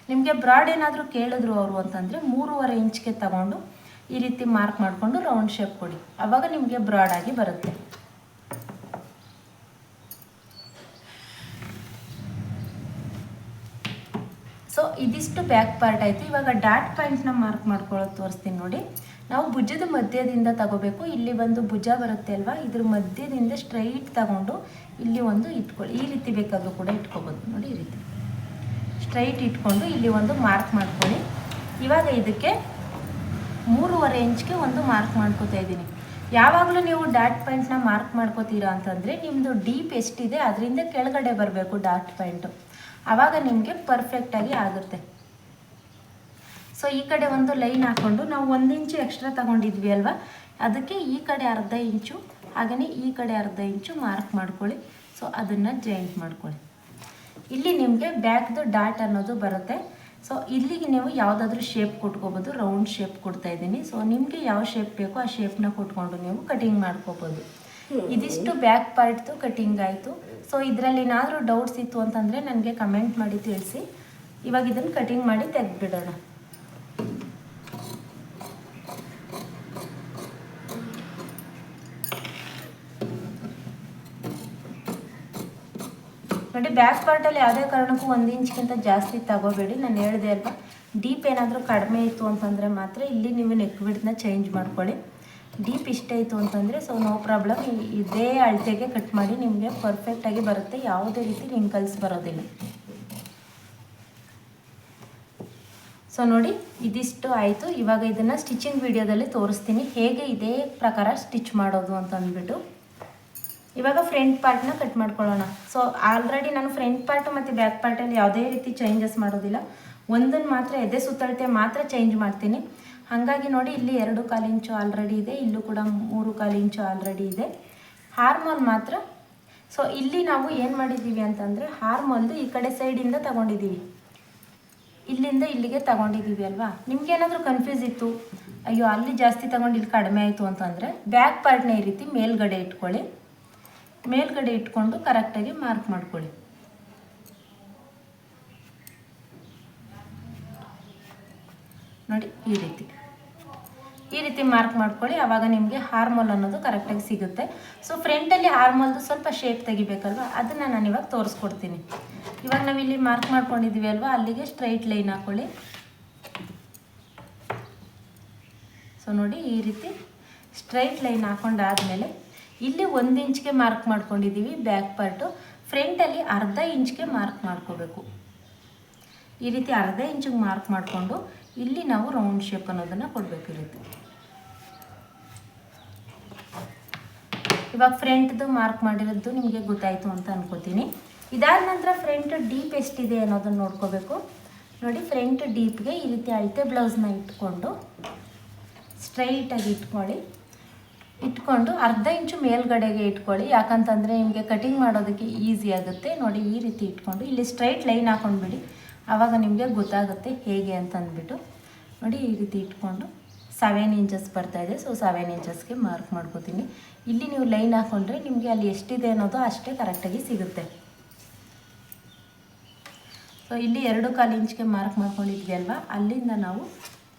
ನಿಮಗೆ ಬ್ರಾಡ್ ಏನಾದರೂ ಕೇಳಿದ್ರು ಅವರು ಅಂತಂದರೆ 3.5 ಇಂಚ್ಗೆ ತಗೊಂಡು ಈ ರೀತಿ ಮಾರ್ಕ್ ಮಾಡಿಕೊಂಡು ರೌಂಡ್ ಶೇಪ್ ಕೊಡಿ. ಆವಾಗ ನಿಮಗೆ ಬ್ರಾಡ್ ಆಗಿ ಬರುತ್ತೆ. ಸೊ ಇದಿಷ್ಟು ಬ್ಯಾಕ್ ಪಾರ್ಟ್ ಆಯಿತು. ಇವಾಗ ಡಾಟ್ ಪಾಯಿಂಟ್ನ ಮಾರ್ಕ್ ಮಾಡ್ಕೊಳ್ಳೋದು ತೋರಿಸ್ತೀನಿ ನೋಡಿ. ನಾವು ಭುಜದ ಮಧ್ಯದಿಂದ ತಗೋಬೇಕು. ಇಲ್ಲಿ ಒಂದು ಭುಜ ಬರುತ್ತೆ ಅಲ್ವಾ, ಇದ್ರ ಮಧ್ಯದಿಂದ ಸ್ಟ್ರೈಟ್ ತಗೊಂಡು ಇಲ್ಲಿ ಒಂದು ಇಟ್ಕೊಳ್ಳಿ. ಈ ರೀತಿ ಬೇಕಾದರೂ ಕೂಡ ಇಟ್ಕೋಬೋದು. ನೋಡಿ ಈ ರೀತಿ ಸ್ಟ್ರೈಟ್ ಇಟ್ಕೊಂಡು ಇಲ್ಲಿ ಒಂದು ಮಾರ್ಕ್ ಮಾಡ್ಕೊಳ್ಳಿ. ಇವಾಗ ಇದಕ್ಕೆ 3.5 ಇಂಚ್ಗೆ ಒಂದು ಮಾರ್ಕ್ ಮಾಡ್ಕೋತಾ ಇದ್ದೀನಿ. ಯಾವಾಗಲೂ ನೀವು ಡಾಟ್ ಪಾಯಿಂಟ್ನ ಮಾರ್ಕ್ ಮಾಡ್ಕೋತೀರಾ ಅಂತಂದರೆ ನಿಮ್ಮದು ಡೀಪ್ ಎಷ್ಟಿದೆ ಅದರಿಂದ ಕೆಳಗಡೆ ಬರಬೇಕು ಡಾಟ್ ಪಾಯಿಂಟು. ಆವಾಗ ನಿಮಗೆ ಪರ್ಫೆಕ್ಟಾಗಿ ಆಗುತ್ತೆ. ಸೊ ಈ ಕಡೆ ಒಂದು ಲೈನ್ ಹಾಕ್ಕೊಂಡು ನಾವು 1 ಇಂಚು ಎಕ್ಸ್ಟ್ರಾ ತಗೊಂಡಿದ್ವಿ ಅಲ್ವಾ, ಅದಕ್ಕೆ ಈ ಕಡೆ ಅರ್ಧ ಇಂಚು ಹಾಗೆಯೇ ಈ ಕಡೆ ಅರ್ಧ ಇಂಚು ಮಾರ್ಕ್ ಮಾಡ್ಕೊಳ್ಳಿ. ಸೊ ಅದನ್ನು ಜಾಯಿಂಟ್ ಮಾಡ್ಕೊಳ್ಳಿ. ಇಲ್ಲಿ ನಿಮಗೆ ಬ್ಯಾಕ್ದು ಡಾಟ್ ಅನ್ನೋದು ಬರುತ್ತೆ. ಸೊ ಇಲ್ಲಿಗೆ ನೀವು ಯಾವುದಾದ್ರೂ ಶೇಪ್ ಕೊಟ್ಕೋಬೋದು. ರೌಂಡ್ ಶೇಪ್ ಕೊಡ್ತಾ ಇದ್ದೀನಿ. ಸೊ ನಿಮಗೆ ಯಾವ ಶೇಪ್ ಬೇಕೋ ಆ ಶೇಪ್ನ ಕೊಟ್ಕೊಂಡು ನೀವು ಕಟಿಂಗ್ ಮಾಡ್ಕೋಬೋದು. ಇದಿಷ್ಟು ಬ್ಯಾಕ್ ಪಾರ್ಟ್ದು ಕಟಿಂಗ್ ಆಯಿತು. ಸೊ ಇದರಲ್ಲಿ ಏನಾದರೂ ಡೌಟ್ಸ್ ಇತ್ತು ಅಂತಂದರೆ ನನಗೆ ಕಮೆಂಟ್ ಮಾಡಿ ತಿಳಿಸಿ. ಇವಾಗ ಇದನ್ನು ಕಟಿಂಗ್ ಮಾಡಿ ತೆಗೆದುಬಿಡೋಣ. ನೋಡಿ ಬ್ಯಾಕ್ ಪಾರ್ಟಲ್ಲಿ ಯಾವುದೇ ಕಾರಣಕ್ಕೂ 1 ಇಂಚ್ಗಿಂತ ಜಾಸ್ತಿ ತಗೋಬೇಡಿ. ನಾನು ಹೇಳಿದೆ ಅಲ್ವಾ, ಡೀಪ್ ಏನಾದರೂ ಕಡಿಮೆ ಇತ್ತು ಅಂತಂದರೆ ಮಾತ್ರ ಇಲ್ಲಿ ನೀವು ನೆಕ್ ವಿಡ್ತ್ನ ಚೇಂಜ್ ಮಾಡ್ಕೊಳ್ಳಿ. ಡೀಪ್ ಇಷ್ಟೇ ಇತ್ತು ಅಂತಂದರೆ ಸೊ ನೋ ಪ್ರಾಬ್ಲಮ್, ಇದೇ ಅಳತೆಗೆ ಕಟ್ ಮಾಡಿ ನಿಮಗೆ ಪರ್ಫೆಕ್ಟಾಗಿ ಬರುತ್ತೆ. ಯಾವುದೇ ರೀತಿ ರಿಂಕಲ್ಸ್ ಬರೋದಿಲ್ಲ. ಸೊ ನೋಡಿ ಇದಿಷ್ಟು ಆಯಿತು. ಇವಾಗ ಇದನ್ನು ಸ್ಟಿಚಿಂಗ್ ವಿಡಿಯೋದಲ್ಲಿ ತೋರಿಸ್ತೀನಿ ಹೇಗೆ ಇದೇ ಪ್ರಕಾರ ಸ್ಟಿಚ್ ಮಾಡೋದು ಅಂತ ಅಂದ್ಬಿಟ್ಟು. ಇವಾಗ ಫ್ರಂಟ್ ಪಾರ್ಟ್ನ ಕಟ್ ಮಾಡ್ಕೊಳ್ಳೋಣ. ಸೊ ಆಲ್ರೆಡಿ ನಾನು ಫ್ರಂಟ್ ಪಾರ್ಟು ಮತ್ತು ಬ್ಯಾಕ್ ಪಾರ್ಟಲ್ಲಿ ಯಾವುದೇ ರೀತಿ ಚೇಂಜಸ್ ಮಾಡೋದಿಲ್ಲ. ಒಂದನ್ನು ಮಾತ್ರ ಎದೆ ಸುತ್ತಳತೆ ಮಾತ್ರ ಚೇಂಜ್ ಮಾಡ್ತೀನಿ. ಹಾಗಾಗಿ ನೋಡಿ ಇಲ್ಲಿ 2.25 ಇಂಚು ಆಲ್ರೆಡಿ ಇದೆ, ಇಲ್ಲೂ ಕೂಡ 3.25 ಇಂಚು ಆಲ್ರೆಡಿ ಇದೆ. ಹಾರ್ಮೋಲ್ ಮಾತ್ರ ಸೊ ಇಲ್ಲಿ ನಾವು ಏನು ಮಾಡಿದ್ದೀವಿ ಅಂತಂದರೆ ಹಾರ್ಮೋಲ್ದು ಈ ಕಡೆ ಸೈಡಿಂದ ತಗೊಂಡಿದ್ದೀವಿ, ಇಲ್ಲಿಂದ ಇಲ್ಲಿಗೆ ತಗೊಂಡಿದ್ದೀವಿ ಅಲ್ವಾ. ನಿಮ್ಗೇನಾದರೂ ಕನ್ಫ್ಯೂಸ್ ಇತ್ತು, ಅಯ್ಯೋ ಅಲ್ಲಿ ಜಾಸ್ತಿ ತಗೊಂಡು ಇಲ್ಲಿ ಕಡಿಮೆ ಆಯಿತು ಅಂತಂದರೆ ಬ್ಯಾಕ್ ಪಾರ್ಟ್ನ ಈ ರೀತಿ ಮೇಲ್ಗಡೆ ಇಟ್ಕೊಳ್ಳಿ. ಮೇಲ್ಗಡೆ ಇಟ್ಕೊಂಡು ಕರೆಕ್ಟಾಗಿ ಮಾರ್ಕ್ ಮಾಡ್ಕೊಳ್ಳಿ. ನೋಡಿ ಈ ರೀತಿ ಮಾರ್ಕ್ ಮಾಡ್ಕೊಳ್ಳಿ. ಆವಾಗ ನಿಮಗೆ ಹಾರ್ಮೋಲ್ ಅನ್ನೋದು ಕರೆಕ್ಟಾಗಿ ಸಿಗುತ್ತೆ. ಸೊ ಫ್ರಂಟಲ್ಲಿ ಹಾರ್ಮೋಲ್ದು ಸ್ವಲ್ಪ ಶೇಪ್ ತೆಗಿಬೇಕಲ್ವ, ಅದನ್ನು ನಾನು ಇವಾಗ ತೋರಿಸ್ಕೊಡ್ತೀನಿ. ಇವಾಗ ನಾವಿಲ್ಲಿ ಮಾರ್ಕ್ ಮಾಡ್ಕೊಂಡಿದ್ದೀವಿ ಅಲ್ವಾ, ಅಲ್ಲಿಗೆ ಸ್ಟ್ರೈಟ್ ಲೈನ್ ಹಾಕ್ಕೊಳ್ಳಿ. ಸೊ ನೋಡಿ ಈ ರೀತಿ ಸ್ಟ್ರೈಟ್ ಲೈನ್ ಹಾಕೊಂಡಾದಮೇಲೆ ಇಲ್ಲಿ 1 ಇಂಚ್ಗೆ ಮಾರ್ಕ್ ಮಾಡ್ಕೊಂಡಿದ್ದೀವಿ ಬ್ಯಾಕ್ ಪಾರ್ಟು. ಫ್ರಂಟಲ್ಲಿ ಅರ್ಧ ಇಂಚ್ಗೆ ಮಾರ್ಕ್ ಮಾಡ್ಕೋಬೇಕು. ಈ ರೀತಿ ಅರ್ಧ ಇಂಚಿಗೆ ಮಾರ್ಕ್ ಮಾಡಿಕೊಂಡು ಇಲ್ಲಿ ನಾವು ರೌಂಡ್ ಶೇಪ್ ಅನ್ನೋದನ್ನು ಕೊಡಬೇಕು. ಈ ರೀತಿ ಇವಾಗ ಫ್ರಂಟ್ದು ಮಾರ್ಕ್ ಮಾಡಿರೋದು ನಿಮಗೆ ಗೊತ್ತಾಯಿತು ಅಂತ ಅನ್ಕೋತೀನಿ. ಇದಾದ ನಂತರ ಫ್ರಂಟ್ ಡೀಪ್ ಎಷ್ಟಿದೆ ಅನ್ನೋದನ್ನು ನೋಡ್ಕೋಬೇಕು. ನೋಡಿ ಫ್ರಂಟ್ ಡೀಪ್ಗೆ ಈ ರೀತಿ ಅಳತೆ ಬ್ಲೌಸ್ನ ಇಟ್ಕೊಂಡು ಸ್ಟ್ರೈಟಾಗಿ ಇಟ್ಕೊಂಡು ಅರ್ಧ ಇಂಚು ಮೇಲ್ಗಡೆಗೆ ಇಟ್ಕೊಳ್ಳಿ. ಯಾಕಂತಂದರೆ ನಿಮಗೆ ಕಟಿಂಗ್ ಮಾಡೋದಕ್ಕೆ ಈಸಿ ಆಗುತ್ತೆ. ನೋಡಿ ಈ ರೀತಿ ಇಟ್ಕೊಂಡು ಇಲ್ಲಿ ಸ್ಟ್ರೈಟ್ ಲೈನ್ ಹಾಕೊಂಡ್ಬಿಡಿ, ಆವಾಗ ನಿಮಗೆ ಗೊತ್ತಾಗುತ್ತೆ ಹೇಗೆ ಅಂತಂದ್ಬಿಟ್ಟು. ನೋಡಿ ಈ ರೀತಿ ಇಟ್ಕೊಂಡು 7 ಇಂಚಸ್ ಬರ್ತಾಯಿದೆ. ಸೊ 7 ಇಂಚಸ್ಗೆ ಮಾರ್ಕ್ ಮಾಡ್ಕೋತೀನಿ. ಇಲ್ಲಿ ನೀವು ಲೈನ್ ಹಾಕ್ಕೊಂಡ್ರೆ ನಿಮಗೆ ಅಲ್ಲಿ ಎಷ್ಟಿದೆ ಅನ್ನೋದು ಅಷ್ಟೇ ಕರೆಕ್ಟಾಗಿ ಸಿಗುತ್ತೆ. ಸೊ ಇಲ್ಲಿ 2.25 ಇಂಚ್ಗೆ ಮಾರ್ಕ್ ಮಾಡ್ಕೊಂಡಿದ್ವಿ ಅಲ್ವಾ, ಅಲ್ಲಿಂದ ನಾವು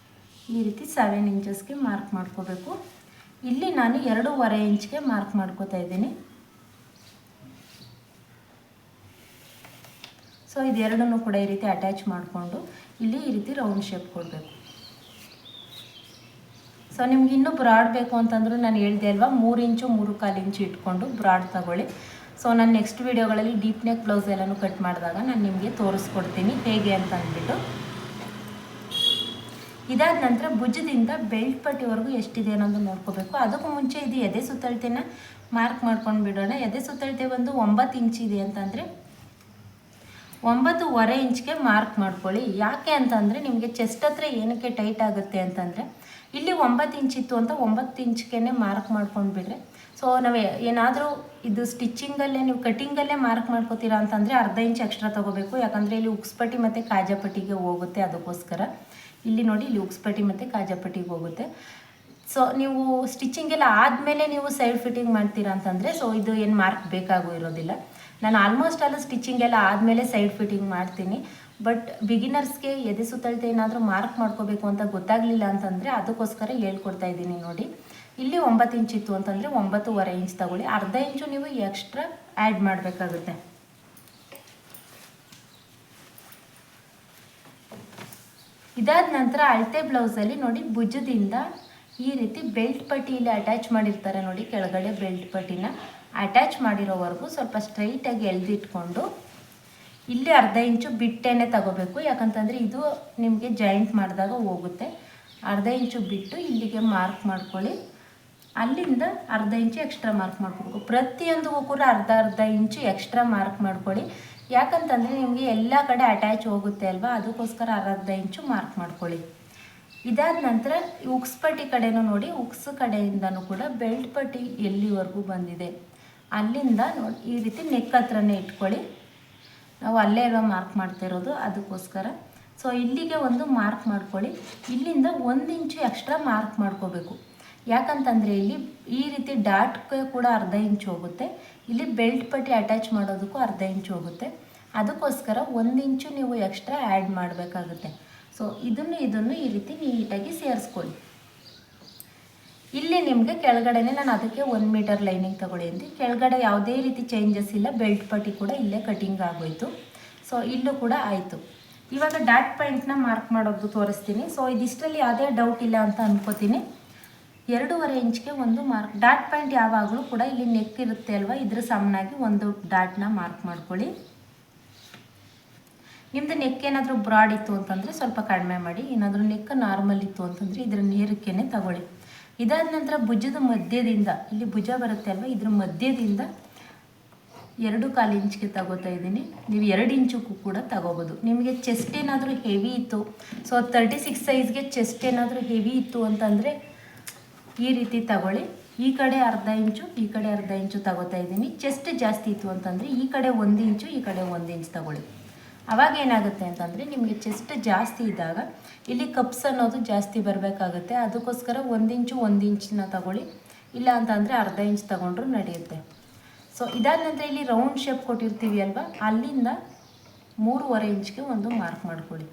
ಈ ರೀತಿ 7 ಇಂಚಸ್ಗೆ ಮಾರ್ಕ್ ಮಾಡ್ಕೋಬೇಕು. ಇಲ್ಲಿ ನಾನು 2.25 ಇಂಚ್ಗೆ ಮಾರ್ಕ್ ಮಾಡ್ಕೋತಾ ಇದ್ದೀನಿ. ಸೊ ಇದೆರಡನ್ನೂ ಕೂಡ ಈ ರೀತಿ ಅಟ್ಯಾಚ್ ಮಾಡಿಕೊಂಡು ಇಲ್ಲಿ ಈ ರೀತಿ ರೌಂಡ್ ಶೇಪ್ ಕೊಡಬೇಕು. ಸೊ ನಿಮ್ಗೆ ಇನ್ನೂ ಬ್ರಾಡ್ ಬೇಕು ಅಂತಂದ್ರೂ ನಾನು ಹೇಳ್ದೆ ಅಲ್ವಾ 3 ಇಂಚು 3/4 ಇಂಚು ಇಟ್ಕೊಂಡು ಬ್ರಾಡ್ ತಗೊಳ್ಳಿ. ಸೊ ನಾನು ನೆಕ್ಸ್ಟ್ ವೀಡಿಯೋಗಳಲ್ಲಿ ಡೀಪ್ ನೆಕ್ ಬ್ಲೌಸ್ ಎಲ್ಲನೂ ಕಟ್ ಮಾಡಿದಾಗ ನಾನು ನಿಮಗೆ ತೋರಿಸ್ಕೊಡ್ತೀನಿ ಹೇಗೆ ಅಂತ ಅಂದ್ಬಿಟ್ಟು. ಇದಾದ ನಂತರ ಭುಜದಿಂದ ಬೆಲ್ಟ್ ಪಟ್ಟಿವರೆಗೂ ಎಷ್ಟಿದೆ ಅನ್ನೋದು ನೋಡ್ಕೋಬೇಕು. ಅದಕ್ಕೂ ಮುಂಚೆ ಇದು ಎದೆ ಸುತ್ತಳತೆನ ಮಾರ್ಕ್ ಮಾಡ್ಕೊಂಡು ಬಿಡೋಣ. ಎದೆ ಸುತ್ತಳತೆ ಒಂದು 9 ಇಂಚ್ ಇದೆ ಅಂತಂದರೆ 9.25 ಇಂಚ್ಗೆ ಮಾರ್ಕ್ ಮಾಡ್ಕೊಳ್ಳಿ. ಯಾಕೆ ಅಂತಂದರೆ ನಿಮಗೆ ಚೆಸ್ಟ್ ಹತ್ರ ಏನಕ್ಕೆ ಟೈಟ್ ಆಗುತ್ತೆ ಅಂತಂದರೆ ಇಲ್ಲಿ 9 ಇಂಚ್ ಇತ್ತು ಅಂತ 9 ಇಂಚ್ಗೆ ಮಾರ್ಕ್ ಮಾಡ್ಕೊಂಡು ಬಿಡ್ರೆ, ಸೊ ನಾವು ಏನಾದರೂ ಇದು ಸ್ಟಿಚ್ಚಿಂಗಲ್ಲೇ ನೀವು ಕಟಿಂಗಲ್ಲೇ ಮಾರ್ಕ್ ಮಾಡ್ಕೋತೀರಾ ಅಂತಂದರೆ ಅರ್ಧ ಇಂಚ್ ಎಕ್ಸ್ಟ್ರಾ ತೊಗೋಬೇಕು. ಯಾಕಂದರೆ ಇಲ್ಲಿ ಉಕ್ಸ್ಪಟ್ಟಿ ಮತ್ತು ಕಾಜಾಪಟ್ಟಿಗೆ ಹೋಗುತ್ತೆ. ಅದಕ್ಕೋಸ್ಕರ ಇಲ್ಲಿ ನೋಡಿ, ಇಲ್ಲಿ ಉಕ್ಸ್ಪಟ್ಟಿ ಮತ್ತು ಕಾಜಾಪಟ್ಟಿಗೆ ಹೋಗುತ್ತೆ. ಸೊ ನೀವು ಸ್ಟಿಚ್ಚಿಂಗೆಲ್ಲ ಆದಮೇಲೆ ನೀವು ಸೈಡ್ ಫಿಟ್ಟಿಂಗ್ ಮಾಡ್ತೀರಾ ಅಂತಂದರೆ ಸೊ ಇದು ಏನು ಮಾರ್ಕ್ ಬೇಕಾಗೂ ಇರೋದಿಲ್ಲ. ನಾನು ಆಲ್ಮೋಸ್ಟ್ ಎಲ್ಲ ಸ್ಟಿಚ್ಚಿಂಗ್ ಎಲ್ಲ ಆದಮೇಲೆ ಸೈಡ್ ಫಿಟ್ಟಿಂಗ್ ಮಾಡ್ತೀನಿ. ಬಟ್ ಬಿಗಿನರ್ಸ್ಗೆ ಎದೆ ಸುತ್ತಳತೆ ಏನಾದರೂ ಮಾರ್ಕ್ ಮಾಡ್ಕೋಬೇಕು ಅಂತ ಗೊತ್ತಾಗಲಿಲ್ಲ ಅಂತಂದರೆ ಅದಕ್ಕೋಸ್ಕರ ಹೇಳ್ಕೊಡ್ತಾ ಇದ್ದೀನಿ. ನೋಡಿ, ಇಲ್ಲಿ 9 ಇಂಚ್ ಇತ್ತು ಅಂತಂದರೆ 9.25 ಇಂಚ್ ತಗೊಳ್ಳಿ. ಅರ್ಧ ಇಂಚು ನೀವು ಎಕ್ಸ್ಟ್ರಾ ಆ್ಯಡ್ ಮಾಡಬೇಕಾಗುತ್ತೆ. ಇದಾದ ನಂತರ ಅಳತೆ ಬ್ಲೌಸಲ್ಲಿ ನೋಡಿ, ಭುಜದಿಂದ ಈ ರೀತಿ ಬೆಲ್ಟ್ ಪಟ್ಟಿ ಇಲ್ಲಿ ಅಟ್ಯಾಚ್ ಮಾಡಿರ್ತಾರೆ ನೋಡಿ, ಕೆಳಗಡೆ ಬೆಲ್ಟ್ ಪಟ್ಟಿನ ಅಟ್ಯಾಚ್ ಮಾಡಿರೋವರೆಗೂ ಸ್ವಲ್ಪ ಸ್ಟ್ರೈಟಾಗಿ ಎಳೆದಿಟ್ಕೊಂಡು ಇಲ್ಲಿ ಅರ್ಧ ಇಂಚು ಬಿಟ್ಟೇನೆ ತಗೋಬೇಕು. ಯಾಕಂತಂದರೆ ಇದು ನಿಮಗೆ ಜಾಯಿಂಟ್ ಮಾಡಿದಾಗ ಹೋಗುತ್ತೆ. ಅರ್ಧ ಇಂಚು ಬಿಟ್ಟು ಇಲ್ಲಿಗೆ ಮಾರ್ಕ್ ಮಾಡ್ಕೊಳ್ಳಿ. ಅಲ್ಲಿಂದ ಅರ್ಧ ಇಂಚು ಎಕ್ಸ್ಟ್ರಾ ಮಾರ್ಕ್ ಮಾಡ್ಕೋಬೇಕು. ಪ್ರತಿಯೊಂದಕ್ಕೂ ಕೂಡ ಅರ್ಧ ಇಂಚು ಎಕ್ಸ್ಟ್ರಾ ಮಾರ್ಕ್ ಮಾಡ್ಕೊಳ್ಳಿ. ಯಾಕಂತಂದರೆ ನಿಮಗೆ ಎಲ್ಲ ಕಡೆ ಅಟ್ಯಾಚ್ ಹೋಗುತ್ತೆ ಅಲ್ವಾ, ಅದಕ್ಕೋಸ್ಕರ ಅರ್ಧ ಇಂಚು ಮಾರ್ಕ್ ಮಾಡ್ಕೊಳ್ಳಿ. ಇದಾದ ನಂತರ ಉಕ್ಸ್ ಪಟ್ಟಿ ಕಡೆನೂ ನೋಡಿ, ಉಕ್ಸ್ ಕಡೆಯಿಂದನೂ ಕೂಡ ಬೆಲ್ಟ್ ಪಟ್ಟಿ ಎಲ್ಲಿವರೆಗೂ ಬಂದಿದೆ ಅಲ್ಲಿಂದ ನೋಡಿ ಈ ರೀತಿ ನೆಕ್ ಹತ್ರನೇ ಇಟ್ಕೊಳ್ಳಿ. ನಾವು ಅಲ್ಲೇ ಅಲ್ವಾ ಮಾರ್ಕ್ ಮಾಡ್ತಾ ಇರೋದು, ಅದಕ್ಕೋಸ್ಕರ. ಸೊ ಇಲ್ಲಿಗೆ ಒಂದು ಮಾರ್ಕ್ ಮಾಡ್ಕೊಳ್ಳಿ. ಇಲ್ಲಿಂದ 1 ಇಂಚು ಎಕ್ಸ್ಟ್ರಾ ಮಾರ್ಕ್ ಮಾಡ್ಕೋಬೇಕು. ಯಾಕಂತಂದರೆ ಇಲ್ಲಿ ಈ ರೀತಿ ಡಾಟ್ಗೆ ಕೂಡ ಅರ್ಧ ಇಂಚು ಹೋಗುತ್ತೆ. ಇಲ್ಲಿ ಬೆಲ್ಟ್ ಪಟ್ಟಿ ಅಟ್ಯಾಚ್ ಮಾಡೋದಕ್ಕೂ ಅರ್ಧ ಇಂಚು ಹೋಗುತ್ತೆ. ಅದಕ್ಕೋಸ್ಕರ 1 ಇಂಚು ನೀವು ಎಕ್ಸ್ಟ್ರಾ ಆ್ಯಡ್ ಮಾಡಬೇಕಾಗುತ್ತೆ. ಸೊ ಇದನ್ನು ಈ ರೀತಿ ನೀಟಾಗಿ ಸೇರಿಸ್ಕೊಳ್ಳಿ. ಇಲ್ಲಿ ನಿಮಗೆ ಕೆಳಗಡೆನೇ ನಾನು ಅದಕ್ಕೆ 1 ಮೀಟರ್ ಲೈನಿಂಗ್ ತಗೊಳ್ಳಿ ಅಂತ, ಕೆಳಗಡೆ ಯಾವುದೇ ರೀತಿ ಚೇಂಜಸ್ ಇಲ್ಲ. ಬೆಲ್ಟ್ ಪಟ್ಟಿ ಕೂಡ ಇಲ್ಲೇ ಕಟಿಂಗ್ ಆಗೋಯ್ತು. ಸೊ ಇಲ್ಲೂ ಕೂಡ ಆಯಿತು. ಇವಾಗ ಡಾಟ್ ಪಾಯಿಂಟ್ನ ಮಾರ್ಕ್ ಮಾಡೋದು ತೋರಿಸ್ತೀನಿ. ಸೊ ಇದಿಷ್ಟರಲ್ಲಿ ಯಾವುದೇ ಡೌಟ್ ಇಲ್ಲ ಅಂತ ಅನ್ಕೋತೀನಿ. 2.5 ಇಂಚ್ಗೆ ಒಂದು ಮಾರ್ಕ್. ಡಾಟ್ ಪಾಯಿಂಟ್ ಯಾವಾಗಲೂ ಕೂಡ ಇಲ್ಲಿ ನೆಕ್ ಇರುತ್ತೆ ಅಲ್ವಾ, ಇದ್ರ ಸಮನಾಗಿ ಒಂದು ಡಾಟ್ನ ಮಾರ್ಕ್ ಮಾಡ್ಕೊಳ್ಳಿ. ನಿಮ್ಮದು ನೆಕ್ ಏನಾದರೂ ಬ್ರಾಡ್ ಇತ್ತು ಅಂತಂದರೆ ಸ್ವಲ್ಪ ಕಡಿಮೆ ಮಾಡಿ. ಏನಾದರೂ ನೆಕ್ ನಾರ್ಮಲ್ ಇತ್ತು ಅಂತಂದರೆ ಇದರ ನೇರಕ್ಕೇ ತಗೊಳ್ಳಿ. ಇದಾದ ನಂತರ ಭುಜದ ಮಧ್ಯದಿಂದ, ಇಲ್ಲಿ ಭುಜ ಬರುತ್ತೆ ಅಲ್ವಾ, ಇದ್ರ ಮಧ್ಯದಿಂದ 2.25 ಇಂಚ್ಗೆ ತಗೋತಾ ಇದ್ದೀನಿ. ನೀವು 2 ಇಂಚಕ್ಕೂ ಕೂಡ ತಗೋಬೋದು. ನಿಮಗೆ ಚೆಸ್ಟ್ ಏನಾದರೂ ಹೆವಿ ಇತ್ತು, ಸೊ 36 ಸೈಜ್ಗೆ ಚೆಸ್ಟ್ ಏನಾದರೂ ಹೆವಿ ಇತ್ತು ಅಂತಂದರೆ ಈ ರೀತಿ ತಗೊಳ್ಳಿ. ಈ ಕಡೆ ಅರ್ಧ ಇಂಚು, ಈ ಕಡೆ ಅರ್ಧ ಇಂಚು ತಗೋತಾ ಇದ್ದೀನಿ. ಚೆಸ್ಟ್ ಜಾಸ್ತಿ ಇತ್ತು ಅಂತಂದರೆ ಈ ಕಡೆ 1 ಇಂಚು, ಈ ಕಡೆ 1 ಇಂಚ್ ತಗೊಳ್ಳಿ. ಅವಾಗ ಏನಾಗುತ್ತೆ ಅಂತಂದರೆ ನಿಮಗೆ ಚೆಸ್ಟ್ ಜಾಸ್ತಿ ಇದ್ದಾಗ ಇಲ್ಲಿ ಕಪ್ಸ್ ಅನ್ನೋದು ಜಾಸ್ತಿ ಬರಬೇಕಾಗುತ್ತೆ. ಅದಕ್ಕೋಸ್ಕರ 1 ಇಂಚು 1 ಇಂಚನ್ನ ತಗೊಳ್ಳಿ. ಇಲ್ಲ ಅಂತಂದರೆ ಅರ್ಧ ಇಂಚ್ ತಗೊಂಡ್ರೂ ನಡೆಯುತ್ತೆ. ಸೊ ಇದಾದ ನಂತರ ಇಲ್ಲಿ ರೌಂಡ್ ಶೇಪ್ ಕೊಟ್ಟಿರ್ತೀವಿ ಅಲ್ವಾ, ಅಲ್ಲಿಂದ 3.25 ಇಂಚ್ಗೆ ಒಂದು ಮಾರ್ಕ್ ಮಾಡ್ಕೊಳ್ಳಿ.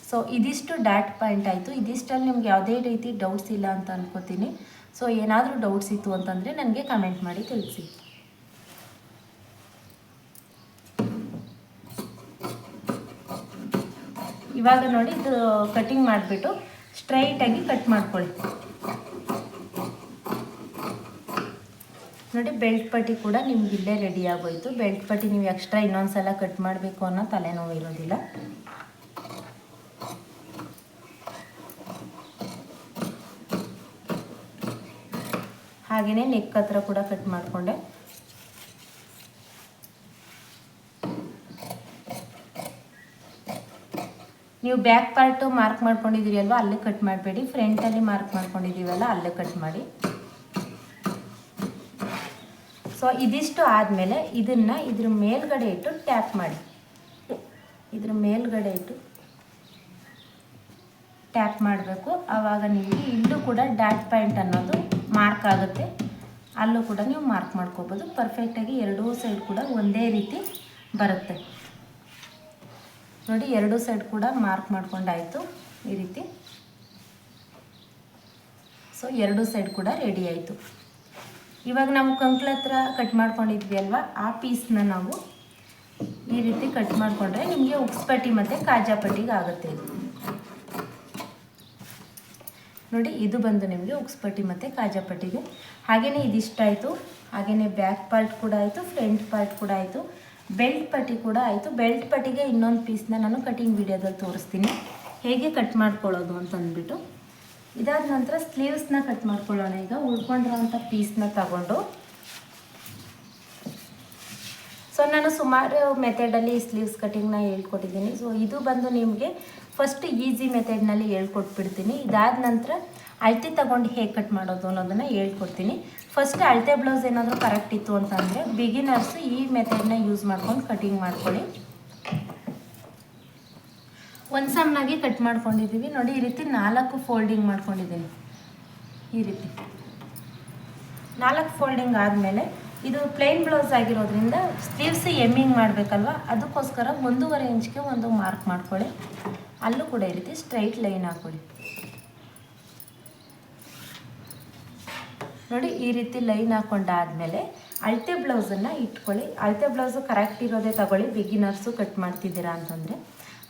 ಸೊ ಇದಿಷ್ಟು ಡಾಟ್ ಪಾಯಿಂಟ್ ಆಯಿತು. ಇದಿಷ್ಟಲ್ಲಿ ನಿಮ್ಗೆ ಯಾವುದೇ ರೀತಿ ಡೌಟ್ಸ್ ಇಲ್ಲ ಅಂತ ಅನ್ಕೋತೀನಿ. ಸೊ ಏನಾದರೂ ಡೌಟ್ಸ್ ಇತ್ತು ಅಂತಂದರೆ ನನಗೆ ಕಮೆಂಟ್ ಮಾಡಿ ತಿಳಿಸಿ. ಇವಾಗ ನೋಡಿ, ಇದು ಕಟಿಂಗ್ ಮಾಡಿಬಿಟ್ಟು ಸ್ಟ್ರೈಟಾಗಿ ಕಟ್ ಮಾಡ್ಕೊಳ್ಳಿ. ನೋಡಿ, ಬೆಲ್ಟ್ ಪಟ್ಟಿ ಕೂಡ ನಿಮ್ಗೆ ಇಲ್ಲೇ ರೆಡಿ ಆಗೋಯ್ತು. ಬೆಲ್ಟ್ ಪಟ್ಟಿ ನೀವು ಎಕ್ಸ್ಟ್ರಾ ಇನ್ನೊಂದು ಸಲ ಕಟ್ ಮಾಡಬೇಕು ಅನ್ನೋ ತಲೆನೋವು ಇರೋದಿಲ್ಲ. ಹಾಗೆಯೇ ನೆಕ್ ಹತ್ರ ಕೂಡ ಕಟ್ ಮಾಡಿಕೊಂಡೆ. ನೀವು ಬ್ಯಾಕ್ ಪಾರ್ಟು ಮಾರ್ಕ್ ಮಾಡ್ಕೊಂಡಿದ್ದೀರಿ ಅಲ್ವಾ, ಅಲ್ಲೇ ಕಟ್ ಮಾಡಬೇಡಿ. ಫ್ರಂಟಲ್ಲಿ ಮಾರ್ಕ್ ಮಾಡ್ಕೊಂಡಿದ್ದೀವಲ್ಲ, ಅಲ್ಲೇ ಕಟ್ ಮಾಡಿ. ಸೊ ಇದಿಷ್ಟು ಆದಮೇಲೆ ಇದನ್ನು ಇದ್ರ ಮೇಲ್ಗಡೆ ಇಟ್ಟು ಟ್ಯಾಪ್ ಮಾಡಿ. ಇದ್ರ ಮೇಲ್ಗಡೆ ಇಟ್ಟು ಟ್ಯಾಪ್ ಮಾಡಬೇಕು. ಆವಾಗ ನಿಮಗೆ ಇಲ್ಲೂ ಕೂಡ ಡಾಟ್ ಪಾಯಿಂಟ್ ಅನ್ನೋದು ಮಾರ್ಕ್ ಆಗುತ್ತೆ. ಅಲ್ಲೂ ಕೂಡ ನೀವು ಮಾರ್ಕ್ ಮಾಡ್ಕೋಬೋದು. ಪರ್ಫೆಕ್ಟಾಗಿ ಎರಡೂ ಸೈಡ್ ಕೂಡ ಒಂದೇ ರೀತಿ ಬರುತ್ತೆ. ನೋಡಿ, ಎರಡೂ ಸೈಡ್ ಕೂಡ ಮಾರ್ಕ್ ಮಾಡ್ಕೊಂಡಾಯಿತು ಈ ರೀತಿ. ಸೊ ಎರಡೂ ಸೈಡ್ ಕೂಡ ರೆಡಿ ಆಯಿತು. ಇವಾಗ ನಾವು ಕಂಕ್ಳ ಹತ್ರ ಕಟ್ ಮಾಡ್ಕೊಂಡಿದ್ವಿ ಅಲ್ವಾ, ಆ ಪೀಸ್ನ ನಾವು ಈ ರೀತಿ ಕಟ್ ಮಾಡಿಕೊಂಡ್ರೆ ನಿಮಗೆ ಉಕ್ಸ್ಪಟ್ಟಿ ಮತ್ತು ಕಾಜಾಪಟ್ಟಿಗೆ ಆಗುತ್ತೆ ಇದು ನೋಡಿ. ಇದು ಬಂದು ನಿಮಗೆ ಉಕ್ಸ್ಪಟ್ಟಿ ಮತ್ತು ಕಾಜಾಪಟ್ಟಿಗೆ. ಹಾಗೆಯೇ ಇದಿಷ್ಟಾಯಿತು. ಹಾಗೆಯೇ ಬ್ಯಾಕ್ ಪಾರ್ಟ್ ಕೂಡ ಆಯಿತು, ಫ್ರಂಟ್ ಪಾರ್ಟ್ ಕೂಡ ಆಯಿತು, ಬೆಲ್ಟ್ ಪಟ್ಟಿ ಕೂಡ ಆಯಿತು. ಬೆಲ್ಟ್ ಪಟ್ಟಿಗೆ ಇನ್ನೊಂದು ಪೀಸ್ನ ನಾನು ಕಟಿಂಗ್ ವಿಡಿಯೋದಲ್ಲಿ ತೋರಿಸ್ತೀನಿ ಹೇಗೆ ಕಟ್ ಮಾಡ್ಕೊಳ್ಳೋದು ಅಂತಂದ್ಬಿಟ್ಟು. ಇದಾದ ನಂತರ ಸ್ಲೀವ್ಸ್ನ ಕಟ್ ಮಾಡ್ಕೊಳ್ಳೋಣ. ಈಗ ಉಳ್ಕೊಂಡಿರೋಂಥ ಪೀಸ್ನ ತಗೊಂಡು, ಸೊ ನಾನು ಸುಮಾರು ಮೆಥಡಲ್ಲಿ ಸ್ಲೀವ್ಸ್ ಕಟಿಂಗ್ನ ಹೇಳ್ಕೊಟ್ಟಿದ್ದೀನಿ. ಸೊ ಇದು ಬಂದು ನಿಮಗೆ ಫಸ್ಟ್ ಈಸಿ ಮೆಥಡ್ನಲ್ಲಿ ಹೇಳ್ಕೊಟ್ಬಿಡ್ತೀನಿ. ಇದಾದ ನಂತರ ಅಳತೆ ತಗೊಂಡು ಹೇಗೆ ಕಟ್ ಮಾಡೋದು ಅನ್ನೋದನ್ನು ಹೇಳ್ಕೊಡ್ತೀನಿ. ಫಸ್ಟ್ ಅಳತೆ ಬ್ಲೌಸ್ ಏನಾದರೂ ಕರೆಕ್ಟ್ ಇತ್ತು ಅಂತಂದರೆ ಬಿಗಿನರ್ಸು ಈ ಮೆಥಡ್ನ ಯೂಸ್ ಮಾಡ್ಕೊಂಡು ಕಟಿಂಗ್ ಮಾಡ್ಕೊಳ್ಳಿ. ಒಂದು ಸಮ್ನಾಗಿ ಕಟ್ ಮಾಡ್ಕೊಂಡಿದ್ದೀವಿ ನೋಡಿ. ಈ ರೀತಿ 4 ಫೋಲ್ಡಿಂಗ್ ಮಾಡ್ಕೊಂಡಿದ್ದೀನಿ. ಈ ರೀತಿ 4 ಫೋಲ್ಡಿಂಗ್ ಆದಮೇಲೆ ಇದು ಪ್ಲೇನ್ ಬ್ಲೌಸ್ ಆಗಿರೋದ್ರಿಂದ ಸ್ಲೀವ್ಸ್ ಎಮ್ಮಿಂಗ್ ಮಾಡಬೇಕಲ್ವ, ಅದಕ್ಕೋಸ್ಕರ 1.5 ಇಂಚ್ಗೆ ಒಂದು ಮಾರ್ಕ್ ಮಾಡ್ಕೊಳ್ಳಿ. ಅಲ್ಲೂ ಕೂಡ ಈ ರೀತಿ ಸ್ಟ್ರೈಟ್ ಲೈನ್ ಹಾಕ್ಕೊಳ್ಳಿ ನೋಡಿ. ಈ ರೀತಿ ಲೈನ್ ಹಾಕ್ಕೊಂಡಾದಮೇಲೆ ಅಳತೆ ಬ್ಲೌಸನ್ನು ಇಟ್ಕೊಳ್ಳಿ. ಅಳತೆ ಬ್ಲೌಸು ಕರೆಕ್ಟ್ ಇರೋದೇ ತಗೊಳ್ಳಿ ಬಿಗಿನರ್ಸು ಕಟ್ ಮಾಡ್ತಿದ್ದೀರಾ ಅಂತಂದರೆ.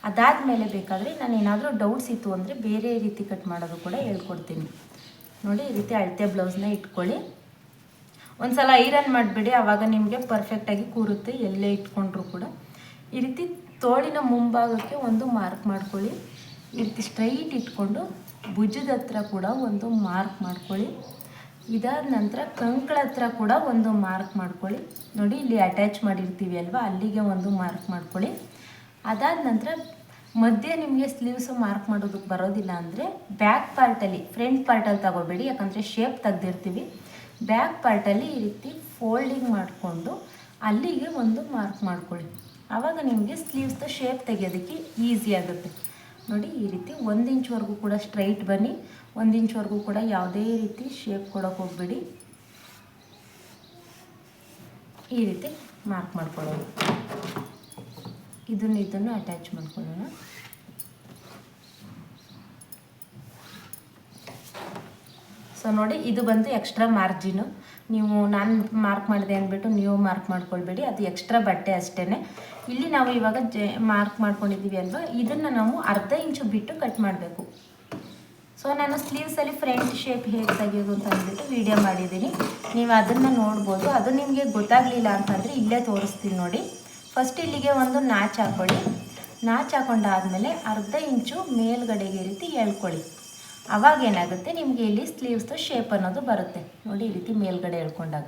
ಅದಾದಮೇಲೆ ಬೇಕಾದರೆ ನಾನು ಏನಾದರೂ ಡೌಟ್ಸ್ ಇತ್ತು ಅಂದರೆ ಬೇರೆ ರೀತಿ ಕಟ್ ಮಾಡೋದು ಕೂಡ ಹೇಳ್ಕೊಡ್ತೀನಿ ನೋಡಿ. ಈ ರೀತಿ ಅಳತೆ ಬ್ಲೌಸ್ನ ಇಟ್ಕೊಳ್ಳಿ. ಒಂದು ಸಲ ಐರನ್ ಮಾಡಿಬಿಡಿ, ಆವಾಗ ನಿಮಗೆ ಪರ್ಫೆಕ್ಟಾಗಿ ಕೂರುತ್ತೆ ಎಲ್ಲೇ ಇಟ್ಕೊಂಡ್ರೂ ಕೂಡ. ಈ ರೀತಿ ತೋಳಿನ ಮುಂಭಾಗಕ್ಕೆ ಒಂದು ಮಾರ್ಕ್ ಮಾಡ್ಕೊಳ್ಳಿ. ಈ ರೀತಿ ಸ್ಟ್ರೈಟ್ ಇಟ್ಕೊಂಡು ಭುಜದ ಹತ್ರ ಕೂಡ ಒಂದು ಮಾರ್ಕ್ ಮಾಡ್ಕೊಳ್ಳಿ. ಇದಾದ ನಂತರ ಕಂಕಳ ಹತ್ರ ಕೂಡ ಒಂದು ಮಾರ್ಕ್ ಮಾಡ್ಕೊಳ್ಳಿ ನೋಡಿ. ಇಲ್ಲಿ ಅಟ್ಯಾಚ್ ಮಾಡಿರ್ತೀವಿ ಅಲ್ವಾ, ಅಲ್ಲಿಗೆ ಒಂದು ಮಾರ್ಕ್ ಮಾಡ್ಕೊಳ್ಳಿ. ಅದಾದ ನಂತರ ಮಧ್ಯೆ ನಿಮಗೆ ಸ್ಲೀವ್ಸು ಮಾರ್ಕ್ ಮಾಡೋದಕ್ಕೆ ಬರೋದಿಲ್ಲ ಅಂದರೆ ಬ್ಯಾಕ್ ಪಾರ್ಟಲ್ಲಿ, ಫ್ರಂಟ್ ಪಾರ್ಟಲ್ಲಿ ತಗೋಬೇಡಿ, ಯಾಕಂದರೆ ಶೇಪ್ ತೆಗ್ದಿರ್ತೀವಿ. ಬ್ಯಾಕ್ ಪಾರ್ಟಲ್ಲಿ ಈ ರೀತಿ ಫೋಲ್ಡಿಂಗ್ ಮಾಡಿಕೊಂಡು ಅಲ್ಲಿಗೆ ಒಂದು ಮಾರ್ಕ್ ಮಾಡ್ಕೊಳ್ಳಿ. ಆವಾಗ ನಿಮಗೆ ಸ್ಲೀವ್ಸ್ದು ಶೇಪ್ ತೆಗೆಯೋದಕ್ಕೆ ಈಸಿ ಆಗುತ್ತೆ ನೋಡಿ. ಈ ರೀತಿ 1 ಇಂಚ್ವರೆಗೂ ಕೂಡ ಸ್ಟ್ರೈಟ್ ಬನ್ನಿ. 1 ಇಂಚ್ವರೆಗೂ ಕೂಡ ಯಾವುದೇ ರೀತಿ ಶೇಪ್ ಕೊಡೋಕೆ ಹೋಗ್ಬೇಡಿ. ಈ ರೀತಿ ಮಾರ್ಕ್ ಮಾಡ್ಕೊಳ್ಳೋದು. ಇದನ್ನು ಅಟ್ಯಾಚ್ ಮಾಡ್ಕೊಳ್ಳೋಣ. ಸೊ ನೋಡಿ, ಇದು ಬಂದು ಎಕ್ಸ್ಟ್ರಾ ಮಾರ್ಜಿನು. ನೀವು ನಾನು ಮಾರ್ಕ್ ಮಾಡಿದೆ ಅಂದ್ಬಿಟ್ಟು ನೀವು ಮಾರ್ಕ್ ಮಾಡ್ಕೊಳ್ಬೇಡಿ, ಅದು ಎಕ್ಸ್ಟ್ರಾ ಬಟ್ಟೆ ಅಷ್ಟೇ. ಇಲ್ಲಿ ನಾವು ಇವಾಗ ಮಾರ್ಕ್ ಮಾಡ್ಕೊಂಡಿದ್ದೀವಿ ಅಲ್ವಾ, ಇದನ್ನು ನಾವು ಅರ್ಧ ಇಂಚು ಬಿಟ್ಟು ಕಟ್ ಮಾಡಬೇಕು. ಸೊ ನಾನು ಸ್ಲೀವ್ಸಲ್ಲಿ ಫ್ರಂಟ್ ಶೇಪ್ ಹೇಗೆ ತೆಗೆಯೋದು ಅಂತ ಅಂದ್ಬಿಟ್ಟು ವಿಡಿಯೋ ಮಾಡಿದ್ದೀನಿ, ನೀವು ಅದನ್ನು ನೋಡ್ಬೋದು. ಅದು ನಿಮಗೆ ಗೊತ್ತಾಗಲಿಲ್ಲ ಅಂತಂದರೆ ಇಲ್ಲೇ ತೋರಿಸ್ತೀನಿ ನೋಡಿ. ಫಸ್ಟ್ ಇಲ್ಲಿಗೆ ಒಂದು ನಾಚ್ ಹಾಕ್ಕೊಳ್ಳಿ. ನಾಚ್ ಹಾಕೊಂಡಾದಮೇಲೆ ಅರ್ಧ ಇಂಚು ಮೇಲ್ಗಡೆಗೆ ಈ ರೀತಿ ಎಳ್ಕೊಳ್ಳಿ. ಆವಾಗ ಏನಾಗುತ್ತೆ, ನಿಮಗೆ ಇಲ್ಲಿ ಸ್ಲೀವ್ಸ್ದು ಶೇಪ್ ಅನ್ನೋದು ಬರುತ್ತೆ ನೋಡಿ. ಈ ರೀತಿ ಮೇಲ್ಗಡೆ ಎಳ್ಕೊಂಡಾಗ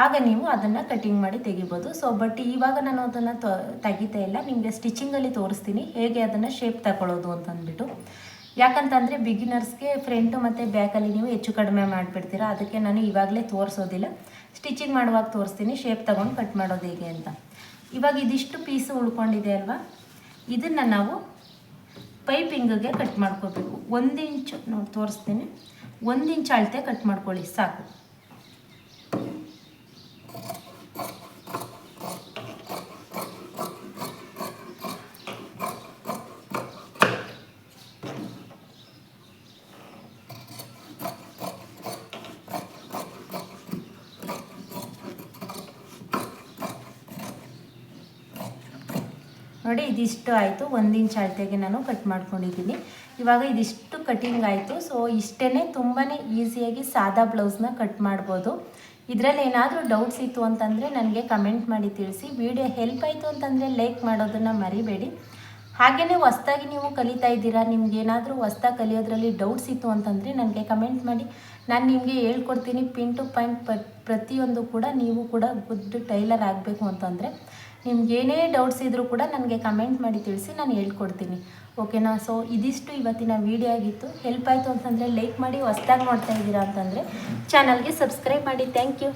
ಆಗ ನೀವು ಅದನ್ನು ಕಟಿಂಗ್ ಮಾಡಿ ತೆಗಿಬೋದು. ಸೊ ಬಟ್ ಇವಾಗ ನಾನು ಅದನ್ನು ತೆಗಿತಾ ಇಲ್ಲ, ನಿಮಗೆ ಸ್ಟಿಚಿಂಗಲ್ಲಿ ತೋರಿಸ್ತೀನಿ ಹೇಗೆ ಅದನ್ನು ಶೇಪ್ ತಗೊಳ್ಳೋದು ಅಂತಂದ್ಬಿಟ್ಟು. ಯಾಕಂತಂದರೆ ಬಿಗಿನರ್ಸ್ಗೆ ಫ್ರಂಟು ಮತ್ತು ಬ್ಯಾಕಲ್ಲಿ ನೀವು ಹೆಚ್ಚು ಕಡಿಮೆ ಮಾಡಿಬಿಡ್ತೀರಾ, ಅದಕ್ಕೆ ನಾನು ಇವಾಗಲೇ ತೋರಿಸೋದಿಲ್ಲ, ಸ್ಟಿಚಿಂಗ್ ಮಾಡುವಾಗ ತೋರಿಸ್ತೀನಿ ಶೇಪ್ ತಗೊಂಡು ಕಟ್ ಮಾಡೋದು ಹೇಗೆ ಅಂತ. ಇವಾಗ ಇದಿಷ್ಟು ಪೀಸು ಉಳ್ಕೊಂಡಿದೆ ಅಲ್ವಾ, ಇದನ್ನು ನಾವು ಪೈಪಿಂಗಿಗೆ ಕಟ್ ಮಾಡ್ಕೋಬೇಕು. 1 ಇಂಚು ನೋಡಿ ತೋರಿಸ್ತೀನಿ, 1 ಇಂಚ್ ಅಳತೆ ಕಟ್ ಮಾಡ್ಕೊಳ್ಳಿ ಸಾಕು. ನೋಡಿ ಇದಿಷ್ಟು ಆಯಿತು. 1 ಇಂಚ್ ಅಳತೆಗೆ ನಾನು ಕಟ್ ಮಾಡ್ಕೊಂಡಿದ್ದೀನಿ. ಇವಾಗ ಇದಿಷ್ಟು ಕಟಿಂಗ್ ಆಯಿತು. ಸೊ ಇಷ್ಟೇ, ತುಂಬಾ ಈಸಿಯಾಗಿ ಸಾದಾ ಬ್ಲೌಸ್ನ ಕಟ್ ಮಾಡ್ಬೋದು. ಇದರಲ್ಲಿ ಏನಾದರೂ ಡೌಟ್ಸ್ ಇತ್ತು ಅಂತಂದರೆ ನನಗೆ ಕಮೆಂಟ್ ಮಾಡಿ ತಿಳಿಸಿ. ವಿಡಿಯೋ ಹೆಲ್ಪ್ ಆಯಿತು ಅಂತಂದರೆ ಲೈಕ್ ಮಾಡೋದನ್ನು ಮರಿಬೇಡಿ. ಹಾಗೆಯೇ ಹೊಸ್ದಾಗಿ ನೀವು ಕಲಿತಾ ಇದ್ದೀರಾ, ನಿಮ್ಗೇನಾದರೂ ಹೊಸ್ದಾಗಿ ಕಲಿಯೋದ್ರಲ್ಲಿ ಡೌಟ್ಸ್ ಇತ್ತು ಅಂತಂದರೆ ನನಗೆ ಕಮೆಂಟ್ ಮಾಡಿ, ನಾನು ನಿಮಗೆ ಹೇಳ್ಕೊಡ್ತೀನಿ. ಪಿನ್ ಟು ಪಾಯಿಂಟ್ ಪ್ರತಿಯೊಂದು ಕೂಡ ನೀವು ಕೂಡ ಗುಡ್ ಟೈಲರ್ ಆಗಬೇಕು ಅಂತಂದರೆ ನಿಮ್ಗೇನೇ ಡೌಟ್ಸ್ ಇದ್ದರೂ ಕೂಡ ನನಗೆ ಕಮೆಂಟ್ ಮಾಡಿ ತಿಳಿಸಿ, ನಾನು ಹೇಳ್ಕೊಡ್ತೀನಿ. ಓಕೆನಾ? ಸೊ ಇದಿಷ್ಟು ಇವತ್ತಿನ ವಿಡಿಯೋ ಆಗಿತ್ತು. ಹೆಲ್ಪ್ ಆಯಿತು ಅಂತಂದರೆ ಲೈಕ್ ಮಾಡಿ, ಹೊಸ್ದಾಗಿ ನೋಡ್ತಾ ಇದ್ದೀರಾ ಅಂತಂದರೆ ಚಾನಲ್ಗೆ ಸಬ್ಸ್ಕ್ರೈಬ್ ಮಾಡಿ. Thank you.